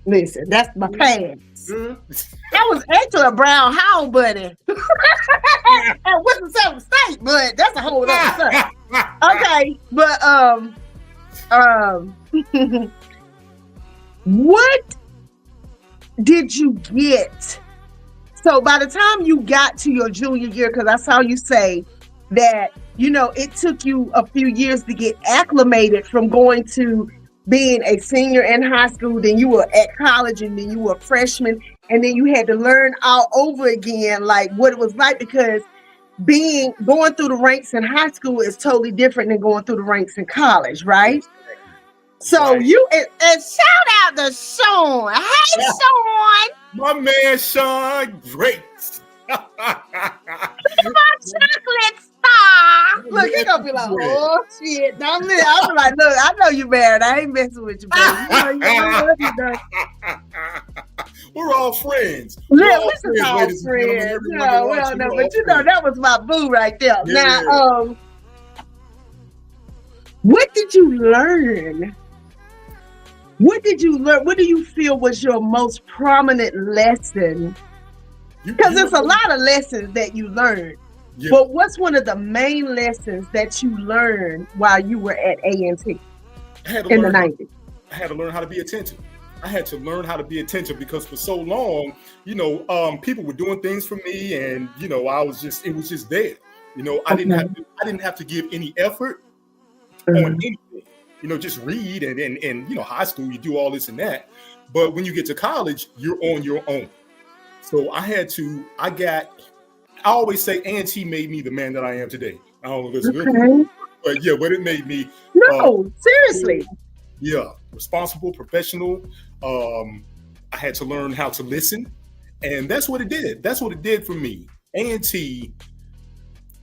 listen, that's my pants. I was actually a Brown Hound bunny. At Winston-Salem State, but that's a whole other stuff. Okay, but what did you get? So by the time you got to your junior year, because I saw you say that, it took you a few years to get acclimated from going to being a senior in high school, then you were at college, and then you were a freshman, and then you had to learn all over again, like what it was like, because going through the ranks in high school is totally different than going through the ranks in college, right? So you and shout out to Sean. Hey, Sean. My man Sean, great. My chocolate star. Look, he gonna be like, oh shit. I'll be like, look, I know you married. I ain't messing with you, baby. We're all friends. Yeah, we're just all friends. No, we don't know, but that was my boo right there. Yeah. Now, what did you learn? What did you learn? What do you feel was your most prominent lesson? Because there's a lot of lessons that you learned. Yeah. But what's one of the main lessons that you learned while you were at A&T in the 90s? I had to learn how to be attentive. I had to learn how to be attentive because for so long, people were doing things for me, and it was just there. I didn't have to give any effort on anything. Just read and high school, you do all this and that. But when you get to college, you're on your own. So I always say A&T made me the man that I am today. I don't know if it's good, but yeah, but it made me. No, seriously. Yeah, responsible, professional. I had to learn how to listen, and that's what it did. That's what it did for me. A&T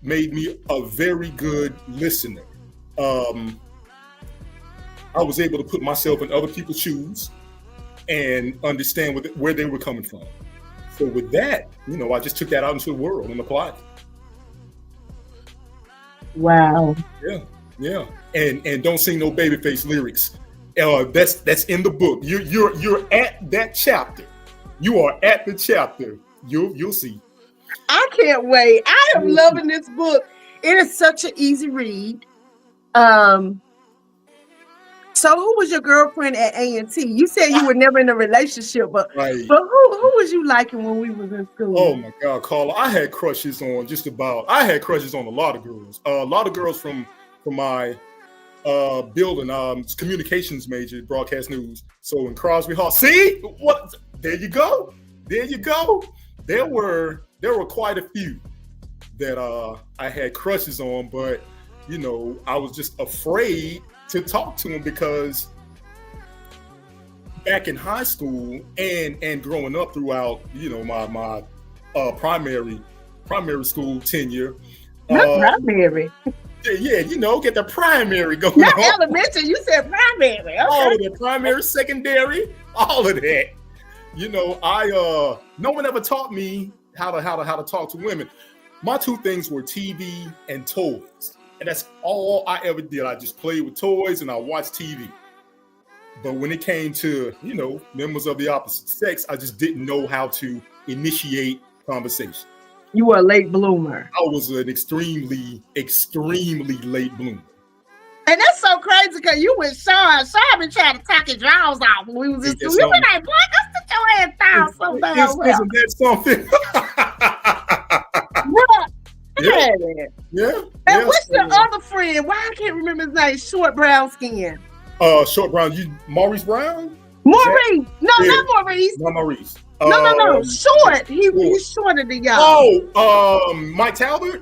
made me a very good listener. I was able to put myself in other people's shoes and understand where they were coming from. So with that, I just took that out into the world and applied it. Wow. Yeah. And don't sing no babyface lyrics. That's in the book. You're at that chapter. You are at the chapter. You'll see. I can't wait. I am loving this book. It is such an easy read. So who was your girlfriend at A&T? You said you were never in a relationship, but who was you liking when we was in school? Oh my God, Carla, I had crushes on a lot of girls. A lot of girls from my building, communications major, broadcast news. So in Crosby Hall, see what? There you go. There were quite a few that I had crushes on, but I was just afraid to talk to them because back in high school and growing up throughout, my primary school tenure. Not primary. Yeah, you know, get the primary going Not on. elementary. You said primary. All Okay. of the primary, secondary, all of that. You know, no one ever taught me how to talk to women. My two things were TV and toys, and that's all I ever did. I just played with toys and I watched TV. But when it came to, you know, members of the opposite sex, I just didn't know how to initiate conversation. You were a late bloomer. I was an extremely late bloomer. And that's so crazy because you with Sean. Sean been trying to talk his jaws off when we was in school. You been like, boy, go sit your ass down so damn well. Isn't that something? Yeah. And what's your other friend? Why I can't remember his name? Short brown skin. Short brown. Maurice Brown? Maurice. No, Yeah. not Maurice. Not Maurice. No. Short. He's shorter than y'all. Oh, Mike Talbot?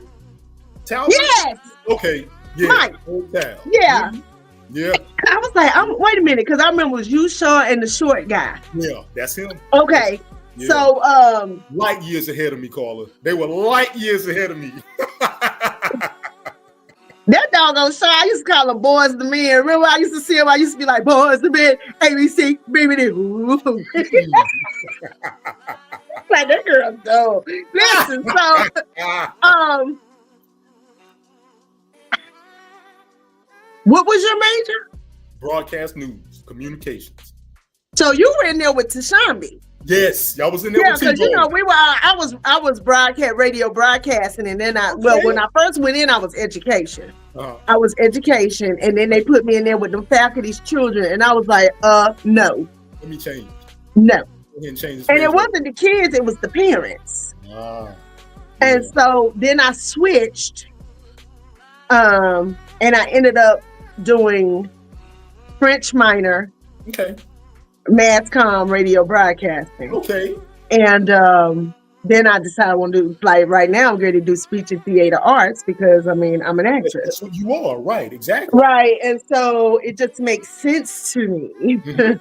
Talbot? Yes. Okay. Yeah. Mike. Okay. Yeah. Yeah. I was like, wait a minute, because I remember it was you, Sean, and the short guy. Yeah, that's him. Okay. Yeah. So light years ahead of me, Carla. They were light years ahead of me. that doggone Sean, I used to call him boys the men. Remember I used to see him, I used to be like, boys the men, ABC, baby. Like that girl though. Listen, so what was your major? Broadcast news, communications. So you were in there with Tashambi. Yes, y'all was in there Yeah, with because T-Bone. you know I was radio broadcasting, and then when I first went in, I was education. I was education, and then they put me in there with the faculty's children, and I was like, no. Let me change. No. Go ahead and change this. And it wasn't the kids, it was the parents. And so then I switched, and I ended up doing French minor. Okay. Mass comm radio broadcasting. Okay. And then I decided I want to do, like right now I'm going to do speech and theater arts because I'm an actress. That's what you are, right? Exactly. Right. And so it just makes sense to me to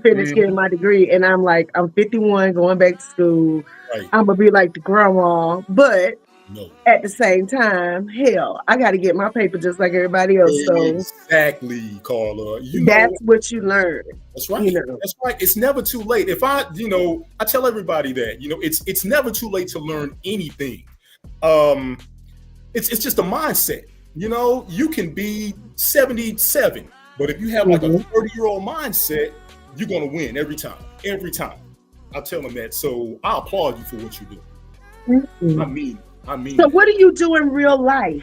finish getting my degree. And I'm like, I'm 51 going back to school. Right. I'm going to be like the grandma, but no. At the same time, hell, I got to get my paper just like everybody else. Exactly, Carla. That's what you learn. That's right. That's right. It's never too late. If I tell everybody that, it's never too late to learn anything. It's just a mindset. You can be 77, but if you have like a 30-year-old mindset, you're going to win every time. Every time. I tell them that. So I applaud you for what you do. I mean. So what do you do in real life?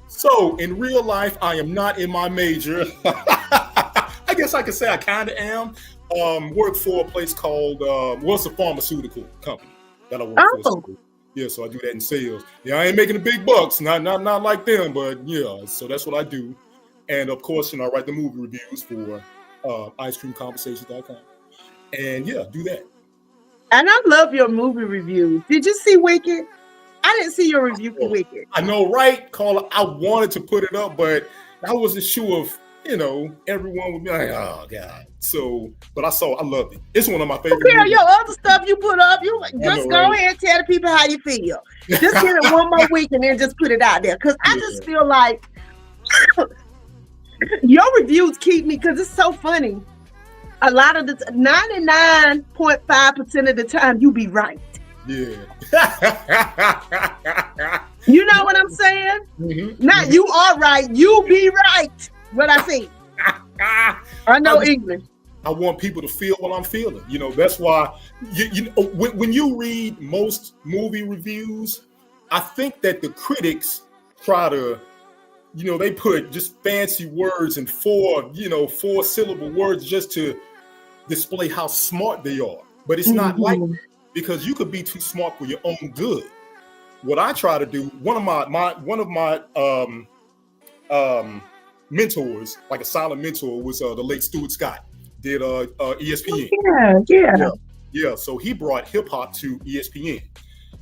So in real life, I am not in my major. I guess I could say I kind of am. Work for a place called, it's a pharmaceutical company that I work for. So, yeah, so I do that in sales. Yeah, I ain't making the big bucks, not like them, but yeah, so that's what I do. And of course, I write the movie reviews for icecreamconversations.com. And yeah, do that. And I love your movie reviews. Did you see Wicked? I didn't see your review for Wicked. I know, right, Carla? I wanted to put it up, but I wasn't sure if, everyone would be like, oh, God. So, but I loved it. It's one of my favorite movies. Your other stuff you put up, you just go ahead and tell the people how you feel. Just give it one more week and then just put it out there. Because I just feel like your reviews keep me, because it's so funny. A lot of the 99.5% of the time, you be right. Yeah. You know what I'm saying? Not you are right, you be right. What I think. I know English. I want people to feel what I'm feeling. That's why when you read most movie reviews, I think that the critics try to, they put just fancy words and four-syllable words just to display how smart they are. But it's not like that. Because you could be too smart for your own good. What I try to do, one of my mentors, like a silent mentor, was the late Stuart Scott, did ESPN. Yeah. So he brought hip hop to ESPN.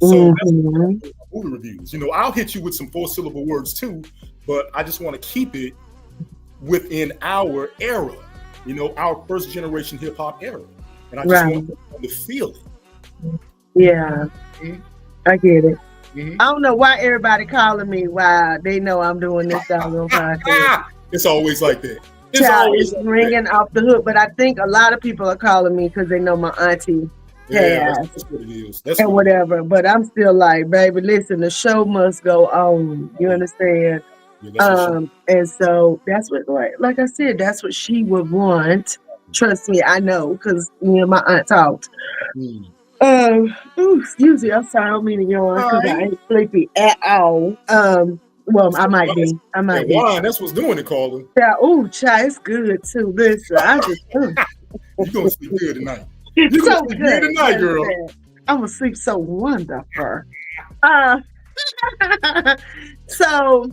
So that's movie reviews. I'll hit you with some 4-syllable words too, but I just want to keep it within our era. Our first generation hip hop era, and I just want to feel it. Yeah, I get it. Mhm. I don't know why everybody calling me while they know I'm doing this doggone podcast. It's always like that. It's Child, always it's like ringing off the hook, but I think a lot of people are calling me because they know my auntie that. Yeah, passed that's what it is. That's and what it is. whatever. But I'm still like, baby, listen, the show must go on. You understand? Yeah, that's what And so that's what, like I said, that's what she would want. Trust me, I know because me and my aunt talked. Mm. Excuse me, I'm sorry, I don't mean to yawn because I ain't sleepy at all. Well, I might be. I That might be. wine, that's what's doing it, Carla. Yeah, child, it's good too. Listen, I just You're gonna sleep good tonight. it's You're so gonna sleep good good tonight, you girl. understand? I'm gonna sleep so wonderful. Uh, so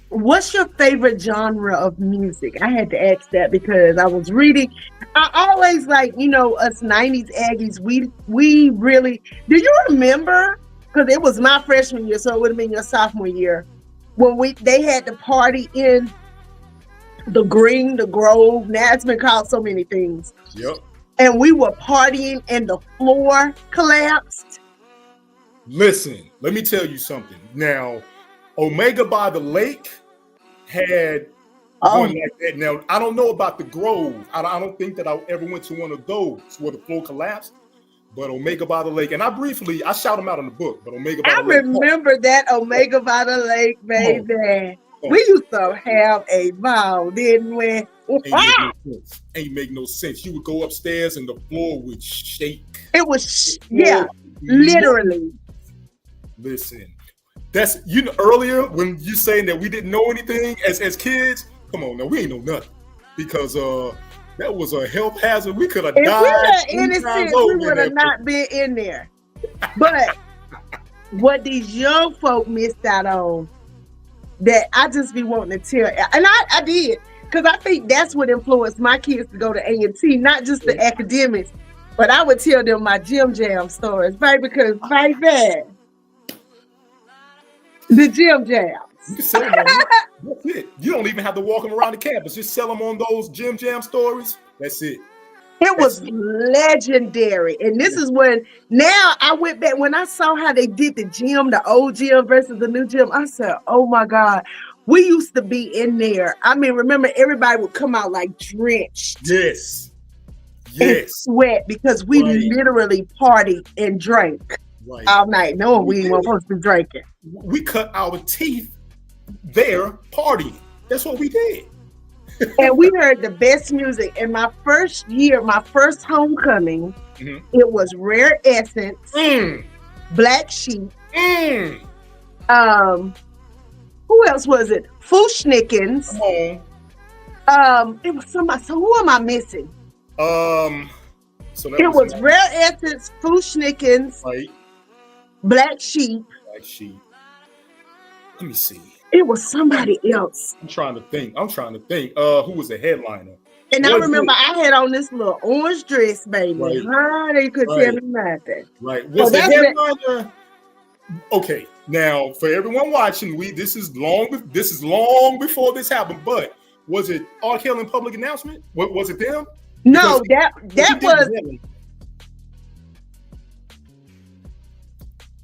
what's your favorite genre of music? I had to ask that because I was reading. I always like, us 90s Aggies, we really, do you remember? Because it was my freshman year, so it would have been your sophomore year, when they had the party in the Green, the Grove. Now it's been called so many things. Yep. And we were partying and the floor collapsed. Listen, let me tell you something. Now, Omega by the Lake had one like that. Now, I don't know about the Grove. I don't think that I ever went to one of those where the floor collapsed. But Omega by the Lake, and I shout them out in the book. But Omega by the Lake. I remember that Omega by the Lake, baby. We used to have a ball, didn't we? Ain't make no sense. You would go upstairs and the floor would shake. It was, literally. Listen, that's earlier when you saying that we didn't know anything as kids. Come on, now we ain't know nothing because that was a health hazard. We could have died. If we were innocent, we would have not been in there. But what these young folk missed out on, that I just be wanting to tell, and I did, because I think that's what influenced my kids to go to A&T, not just the academics, but I would tell them my Gym Jam stories, baby, because baby, the Gym Jams. You can sell them on that's it. You don't even have to walk them around the campus. Just sell them on those Gym Jam stories. That's it. It was legendary. And this is when, now I went back, when I saw how they did the gym, the old gym versus the new gym, I said, oh my God, we used to be in there. I mean, remember, everybody would come out like drenched. Yes. And sweat because we literally partied and drank all night, knowing we weren't supposed to be drinking. We cut our teeth there partying. That's what we did. And we heard the best music. In my first year, my first homecoming, it was Rare Essence, Black Sheep. Who else was it? Fushnikins. It was somebody. So who am I missing? So that it was Rare Essence, Fushnikins, Black Sheep. Black Sheep. Let me see. It was somebody else. I'm trying to think. Who was the headliner? And I remember I had on this little orange dress, baby. They could tell me nothing. Right. Was the headliner? Okay. Now, for everyone watching, this is long before this happened. But was it R. Kelly in Public Announcement? Was it them? No, that was.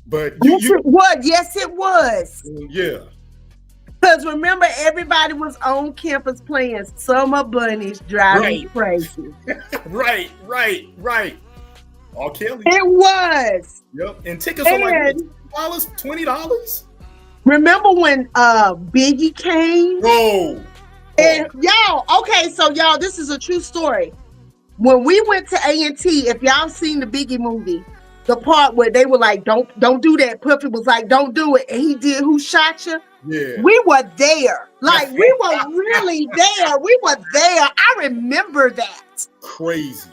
But yes, it was. Yeah. Because remember, everybody was on campus playing Summer Bunnies, driving me crazy. Right. R. Kelly. It was. Yep. And tickets were like $20. Remember when Biggie came? Oh. And y'all, this is a true story. When we went to A&T, if y'all seen the Biggie movie, the part where they were like, don't do that. Puffy was like, don't do it. And he did Who Shot You? Yeah. We were there. Like, we were really there. We were there. I remember that. Crazy.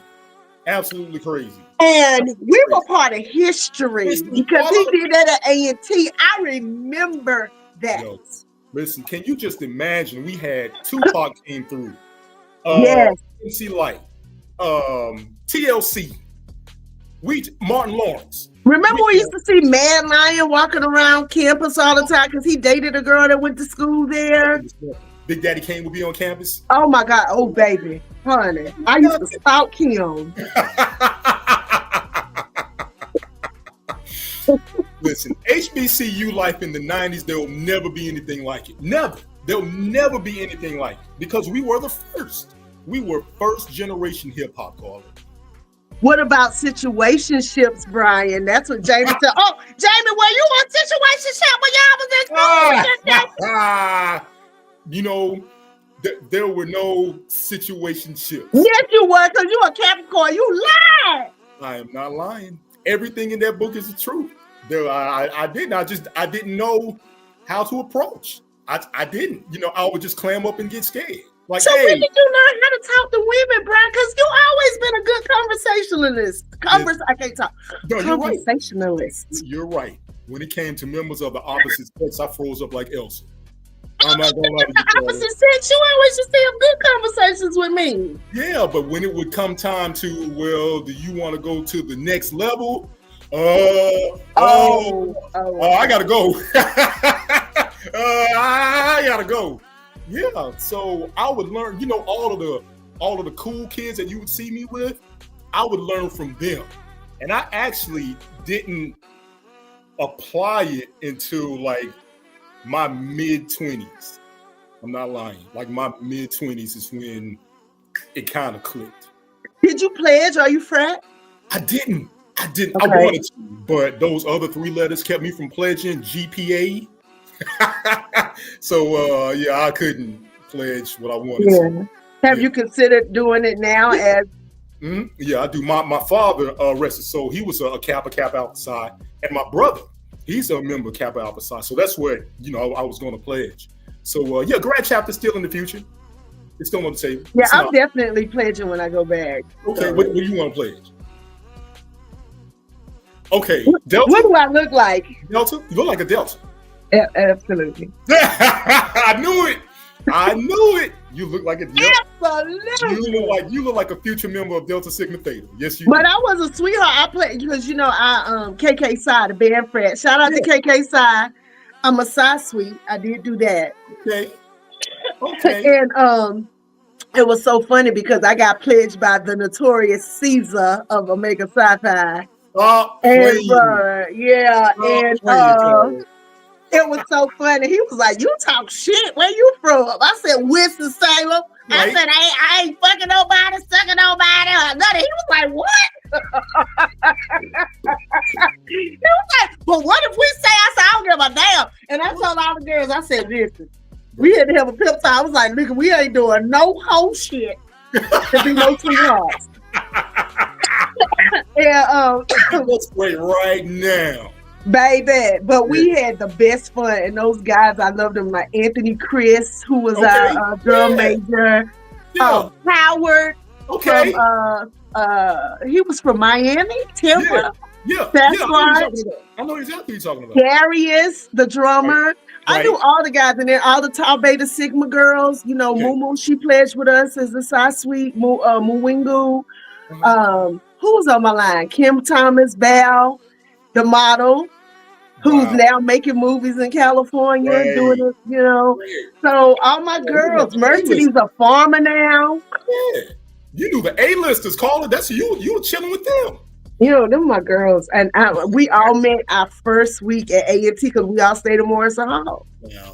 Absolutely crazy. And we were part of history because he did that at A&T. I remember that. Listen, can you just imagine? We had Tupac came through. Yes. MC Light. TLC. Martin Lawrence. Remember we used to see Mad Lion walking around campus all the time because he dated a girl that went to school there. Big Daddy Kane would be on campus. Oh my God. Oh baby. Honey. I used to stalk him. Listen, HBCU life in the 90s, there will never be anything like it. Never. There'll never be anything like it because we were the first. We were first generation hip hop, Carla. What about situationships, Brian? That's what Jamie said. Oh, Jamie, were you on situationship when y'all was in school? You know, there were no situationships. Yes, you were, because you a Capricorn. You lied. I am not lying. Everything in that book is the truth. I didn't know how to approach. I didn't. You know, I would just clam up and get scared. Like, so when did you learn how to talk to women, Brian? Because you always been a good conversationalist. I can't talk. No, conversationalist. You're right. When it came to members of the opposite sex, I froze up like Elsa. I'm not gonna lie to you. Opposite sex, you always used to have good conversations with me. Yeah, but when it would come time to, well, do you want to go to the next level? I gotta go. I gotta go. Yeah, so I would learn, you know, all of the cool kids that you would see me with, I would learn from them. And I actually didn't apply it until like my mid-20s. I'm not lying. Like my mid-20s is when it kind of clicked. Did you pledge? Are you frat? I didn't. Okay. I wanted to, but those other 3 letters kept me from pledging. GPA. So yeah, I couldn't pledge what I wanted. Yeah. Have you considered doing it now? As Yeah, I do. My father, rest his soul, he was a Kappa Alpha Psi, and my brother, he's a member of Kappa Alpha Psi. So that's where, you know, I was going to pledge. So yeah, grad chapter still in the future. It's still on the table. Yeah, I'm definitely pledging when I go back. Okay, what do you want to pledge? Okay, Delta. What do I look like? Delta? You look like a Delta. Absolutely. I knew it. You look like a Delta. Absolutely. You look like a future member of Delta Sigma Theta. Yes, you. But do. I was a sweetheart. I played because, you know, I KK Psi, the band frat. Shout out to KK Psi. I'm a Psi suite. I did do that. Okay. And it was so funny because I got pledged by the notorious Caesar of Omega Psi-Phi. It was so funny. He was like, "You talk shit. Where you from?" I said, "Winston-Salem." Right. I said, I ain't fucking nobody, sucking nobody, or nothing. He was like, "What?" He was like, "But what if we say?" I said, "I don't give a damn." And I told all the girls, I said, "Listen, we had to have a pep talk." I was like, "Look, we ain't doing no whole shit to be no sweethearts." Let's wait right now. Baby, but we had the best fun, and those guys, I loved them. Like Anthony Chris, who was our drum major. Howard, from, he was from Miami, Tampa. That's right. I know exactly what you're talking about. Darius, the drummer. Right. I knew all the guys, and then all the Tau Beta Sigma girls. You know, Mumu, she pledged with us as the Psi Suite. Muwingu. Who was on my line? Kim Thomas, Val, the model, who's now making movies in California, doing it, you know. So all my girls, Mercedes a farmer now. Yeah. You knew the A-listers, Carla. That's you. You were chilling with them. You know, them my girls. And we all met our first week at A&T because we all stayed at Morrison Hall. Yeah.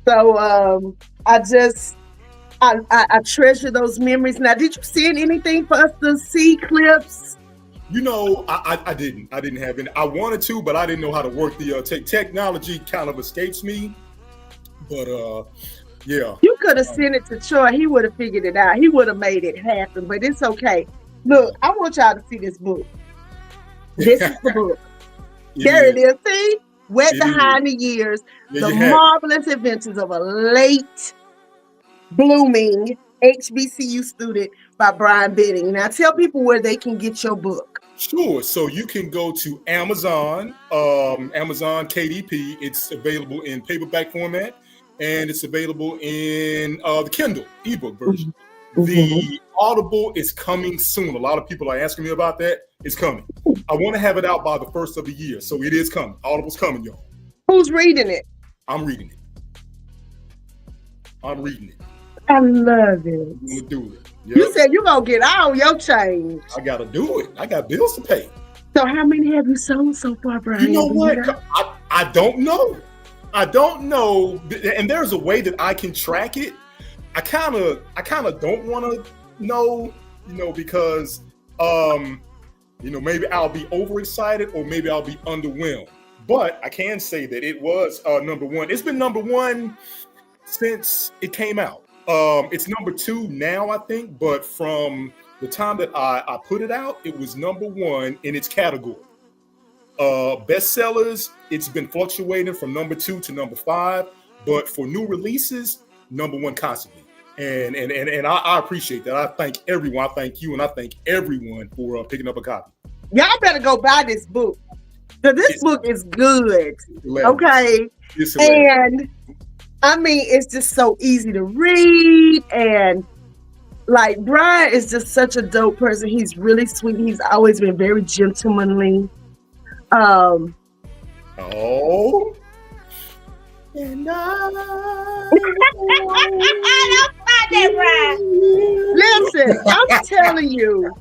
So I treasure those memories. Now, did you send anything for us to see, clips? You know, I didn't. I didn't have any. I wanted to, but I didn't know how to work the technology. Kind of escapes me. But yeah. You could have sent it to Troy. He would have figured it out. He would have made it happen. But it's okay. Look, I want y'all to see this book. This is the book. There it is. See, Wet Behind the Years: The Marvelous Adventures of a Late Blooming HBCU Student by Brian Benning. Now, tell people where they can get your book. Sure. So you can go to Amazon, Amazon KDP. It's available in paperback format, and it's available in the Kindle ebook version. Mm-hmm. The Audible is coming soon. A lot of people are asking me about that. It's coming. I want to have it out by the 1st of the year, so it is coming. Audible's coming, y'all. Who's reading it? I'm reading it. I love it. I'm gonna do it. Yep. You said you're gonna get all your change. I gotta do it. I got bills to pay. So how many have you sold so far, Brian? You know what? I don't know. I don't know. And there's a way that I can track it. I kind of don't want to know, because maybe I'll be overexcited or maybe I'll be underwhelmed. But I can say that it was number one. It's been number one since it came out. It's number two now, I think, but from the time that I put it out, it was number one in its category. Bestsellers, it's been fluctuating from number 2 to number 5, but for new releases, number 1 constantly. And I appreciate that. I thank everyone. I thank you, and I thank everyone for picking up a copy. Y'all better go buy this book. Because this book is good. Okay. And I mean, it's just so easy to read. And like, Brian is just such a dope person. He's really sweet. He's always been very gentlemanly. And listen, I'm telling you,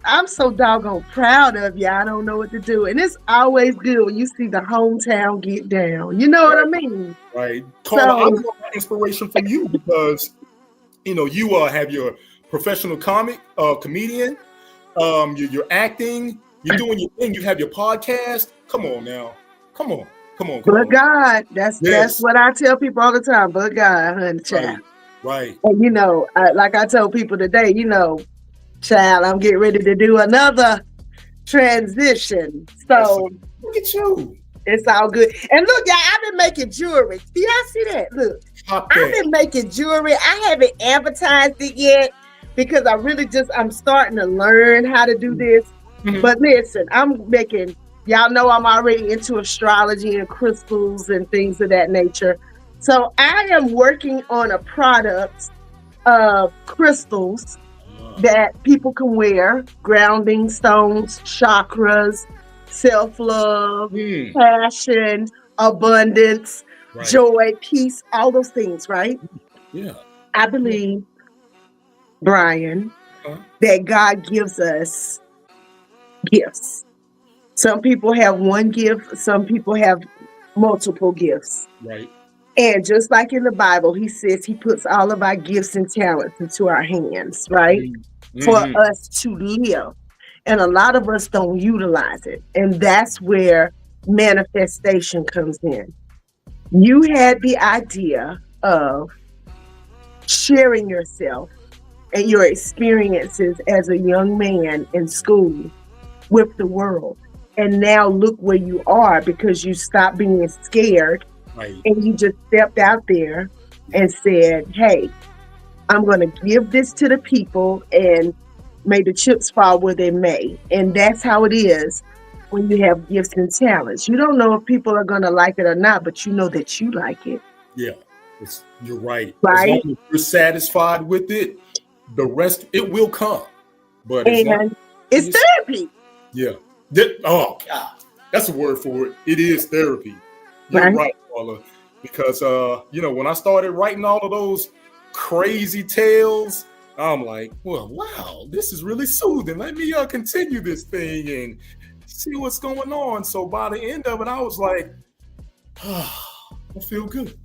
I'm so doggone proud of you. I don't know what to do. And it's always good when you see the hometown get down. You know what I mean? Right. Carla, I want inspiration from you because, you have your professional comedian, you're acting, you're doing your thing, you have your podcast. Come on now. Come on. But God, that's what I tell people all the time. But God, honey, child. Right. And like I told people today, child, I'm getting ready to do another transition. So look at you. It's all good. And look, y'all, I've been making jewelry. Do y'all see that? Look, I've been making jewelry. I haven't advertised it yet because I'm starting to learn how to do this. Mm-hmm. But listen, y'all know I'm already into astrology and crystals and things of that nature. So I am working on a product of crystals that people can wear, grounding stones, chakras, self-love, passion, abundance, joy, peace, all those things, right? Yeah. I believe, Brian, that God gives us gifts. Some people have one gift, some people have multiple gifts. Right. And just like in the Bible, he says he puts all of our gifts and talents into our hands, right? Mm-hmm. For us to live. And a lot of us don't utilize it. And that's where manifestation comes in. You had the idea of sharing yourself and your experiences as a young man in school with the world. And now look where you are because you stopped being scared. Right. And you just stepped out there and said, hey, I'm going to give this to the people and may the chips fall where they may. And that's how it is when you have gifts and talents. You don't know if people are going to like it or not, but you know that you like it. Yeah, you're right. As long as you're satisfied with it, the rest, it will come. But it's therapy. Yeah. Oh, God. That's a word for it. It is therapy. You're right, Carla. Because, when I started writing all of those crazy tales, I'm like, well, wow, this is really soothing. Let me continue this thing and see what's going on. So by the end of it, I was like, I feel good.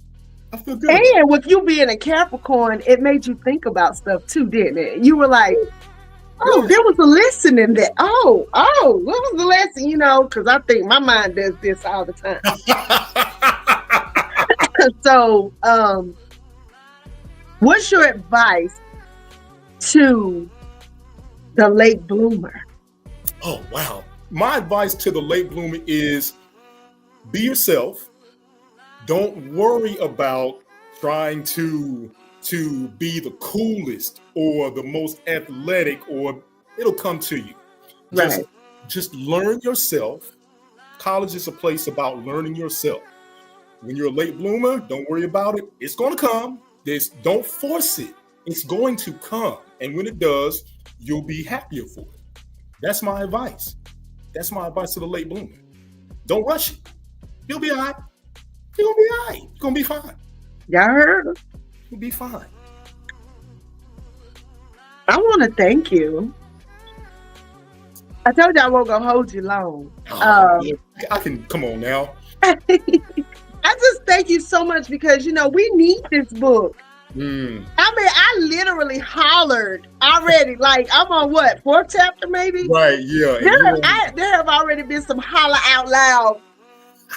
And with you being a Capricorn, it made you think about stuff too, didn't it? You were like, oh, there was a lesson in that. Oh, what was the lesson? Because I think my mind does this all the time. So, what's your advice to the late bloomer? Oh, wow. My advice to the late bloomer is be yourself. Don't worry about trying to be the coolest or the most athletic, or it'll come to you. Just learn yourself. College is a place about learning yourself. When you're a late bloomer, don't worry about it. It's going to come. Don't force it. It's going to come. And when it does, you'll be happier for it. That's my advice. That's my advice to the late bloomer. Don't rush it. You'll be all right. You're going to be all right. You're going to be fine. Y'all heard her? You'll be fine. I want to thank you I told you I won't gonna hold you long. Yeah, I can come on now. I just thank you so much because we need this book. Mm. I mean, I literally hollered already. Like I'm on what, 4th chapter maybe? Right, yeah. There have already been some holler out loud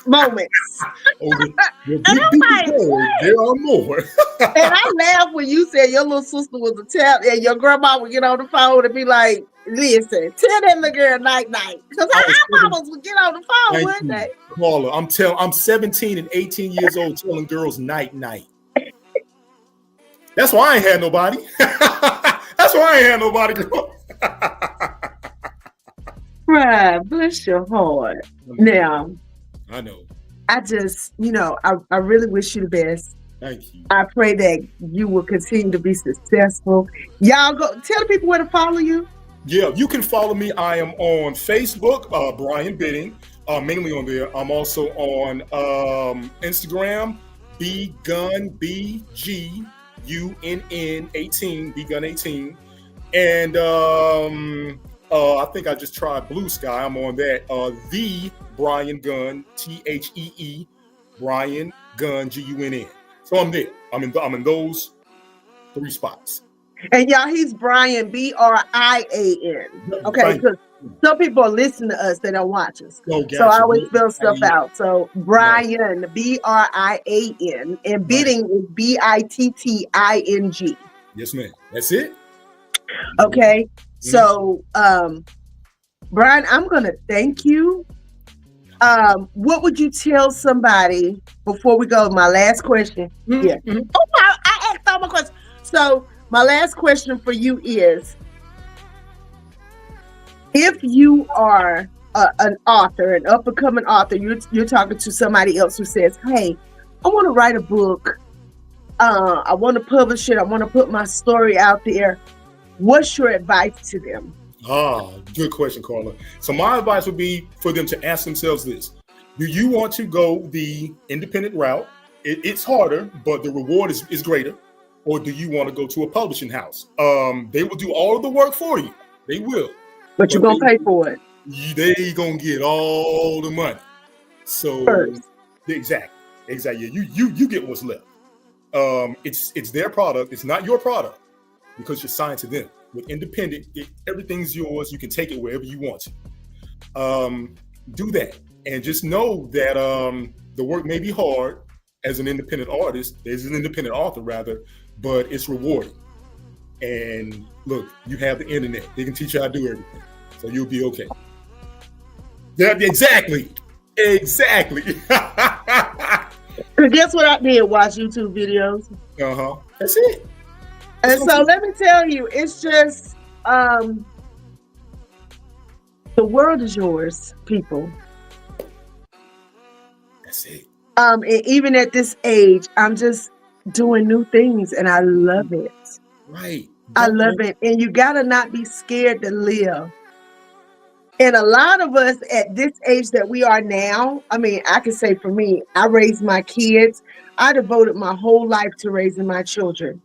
moments. And I'm like, what? there are more. And I laughed when you said your little sister was a tap and your grandma would get on the phone and be like, listen, tell that little girl night night. Because our mamas would get on the phone, wouldn't they? Carla, I'm 17 and 18 years old telling girls night night. That's why I ain't had nobody. That's why I ain't had nobody, girl. Right, bless your heart. Now, I know. I just, I really wish you the best. Thank you. I pray that you will continue to be successful. Y'all go tell the people where to follow you. Yeah, you can follow me. I am on Facebook, Brian Bidding, mainly on there. I'm also on Instagram, bgun BGUNN 18, bgun 18, and I think I just tried Blue Sky. I'm on that. The Brian Gunn, THEE, Brian Gunn, GUNN. So I'm there. I'm in those 3 spots. And y'all, he's Brian, BRIAN. Okay, because some people are listening to us, they don't watch us. Gotcha. So I always spell stuff out. So Brian, BRIAN, and Bidding is BITTING. Yes, ma'am. That's it. Okay. So Brian, I'm gonna thank you. What would you tell somebody before we go? My last question. Yeah. Oh, I asked all my questions. So my last question for you is, if you are an author, an up-and-coming author, you're talking to somebody else who says, hey, I want to write a book. I want to publish it. I want to put my story out there. What's your advice to them? Good question, Carla. So my advice would be for them to ask themselves this. Do you want to go the independent route? It's harder, but the reward is greater. Or do you want to go to a publishing house? They will do all of the work for you. They will. But you're going to pay for it. They going to get all the money. So First. Exactly. You get what's left. It's their product. It's not your product because you're signed to them. With independent, everything's yours. You can take it wherever you want to. Do that. And just know that the work may be hard as an independent artist, as an independent author rather, but it's rewarding. And look, you have the internet. They can teach you how to do everything. So you'll be okay. Yeah, exactly. Because guess what I did? Watch YouTube videos. That's it. And so let me tell you, it's just the world is yours, people. That's it. And even at this age, I'm just doing new things and I love it. Right. I love it. And you gotta not be scared to live. And a lot of us at this age that we are now, I mean, I can say for me, I raised my kids. I devoted my whole life to raising my children.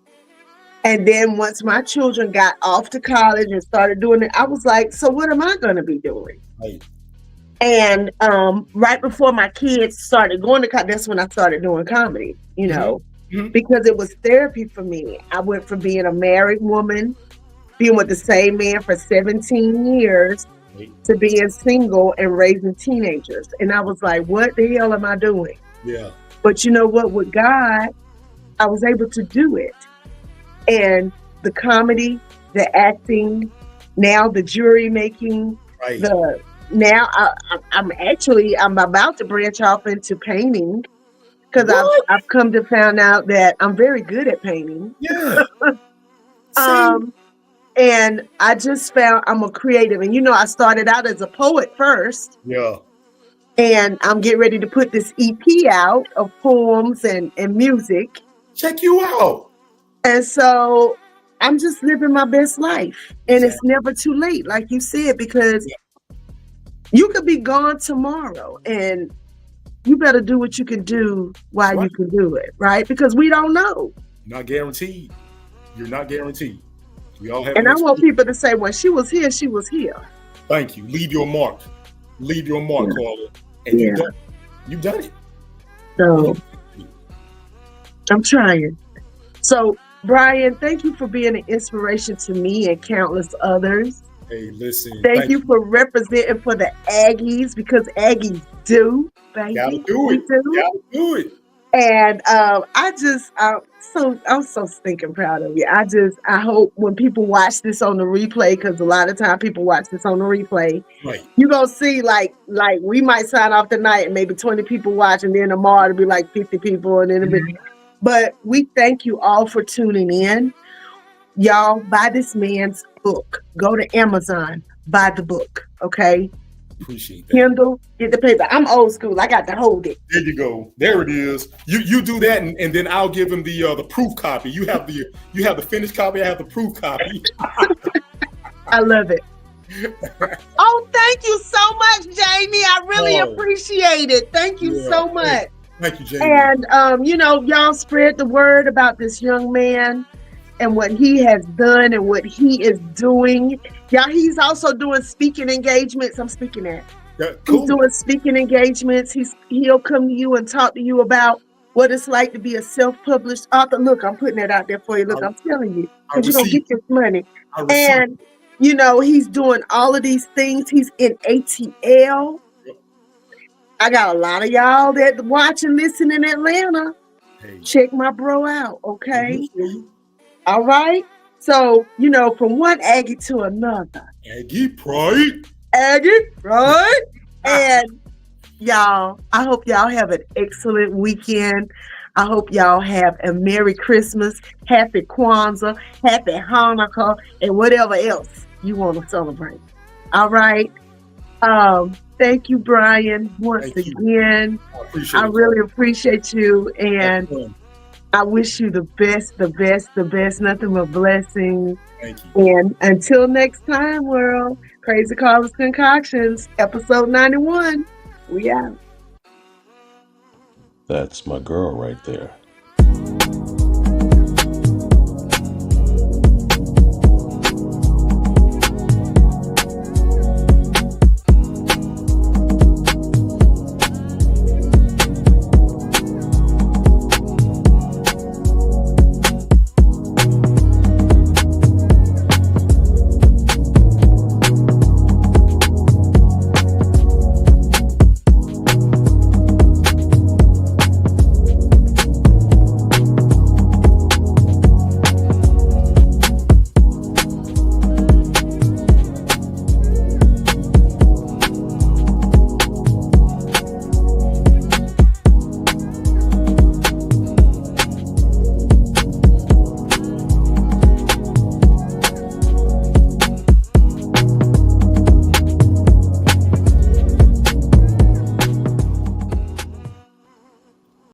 And then once my children got off to college and started doing it, I was like, so what am I going to be doing? Right. And right before my kids started going to college, that's when I started doing comedy, because it was therapy for me. I went from being a married woman, being with the same man for 17 years, to being single and raising teenagers. And I was like, what the hell am I doing? Yeah. But you know what? With God, I was able to do it. And the comedy, the acting, now the jury making, right. I'm about to branch off into painting because I've come to find out that I'm very good at painting. Yeah. And I just found I'm a creative. And I started out as a poet first. Yeah. And I'm getting ready to put this EP out of poems and music. Check you out. And so I'm just living my best life. And it's never too late, like you said, because you could be gone tomorrow and you better do what you can do while you can do it, right? Because we don't know. Not guaranteed. You're not guaranteed. We all have. And I want people to say, when she was here, she was here. Thank you. Leave your mark. Leave your mark, Yeah. Carla. And Yeah. you've done it. So I'm trying. So, Brian, thank you for being an inspiration to me and countless others. Hey, listen. Thank you for representing for the Aggies, because Aggies do, baby. Gotta do We it. do. Gotta do it. And I'm so stinking proud of you. I hope when people watch this on the replay, because a lot of time people watch this on the replay, Right. you gonna see like we might sign off tonight and maybe 20 people watch, and then tomorrow it'll be like 50 people, and then it'll be. But we thank you all for tuning in. Y'all, buy this man's book. Go to Amazon, buy the book, okay? Appreciate that. Kindle, get the paper. I'm old school. I got to hold it. There you go. There it is. You do that, and then I'll give him the proof copy. You have the finished copy. I have the proof copy. I love it. Oh, thank you so much, Jamie. I really appreciate it. Thank you so much. Thank you, Jamie. And y'all spread the word about this young man and what he has done and what he is doing. Y'all, he's also doing speaking engagements. I'm speaking at. Yeah, cool. He's doing speaking engagements. He'll come to you and talk to you about what it's like to be a self-published author. Look, I'm putting that out there for you. Look, I'm telling you, because you're gonna get this money. And he's doing all of these things. He's in ATL. I got a lot of y'all that watch and listen in Atlanta. Hey. Check my bro out, okay? All right. So, from one Aggie to another. Aggie pride. Aggie, right? And y'all, I hope y'all have an excellent weekend. I hope y'all have a Merry Christmas, Happy Kwanzaa, Happy Hanukkah, and whatever else you want to celebrate. All right. Thank you, Brian, once again. I really appreciate you, and I wish you the best, nothing but blessings. Thank you. And until next time, world, Crazy Carla's Concoctions, episode 91. We out. That's my girl right there.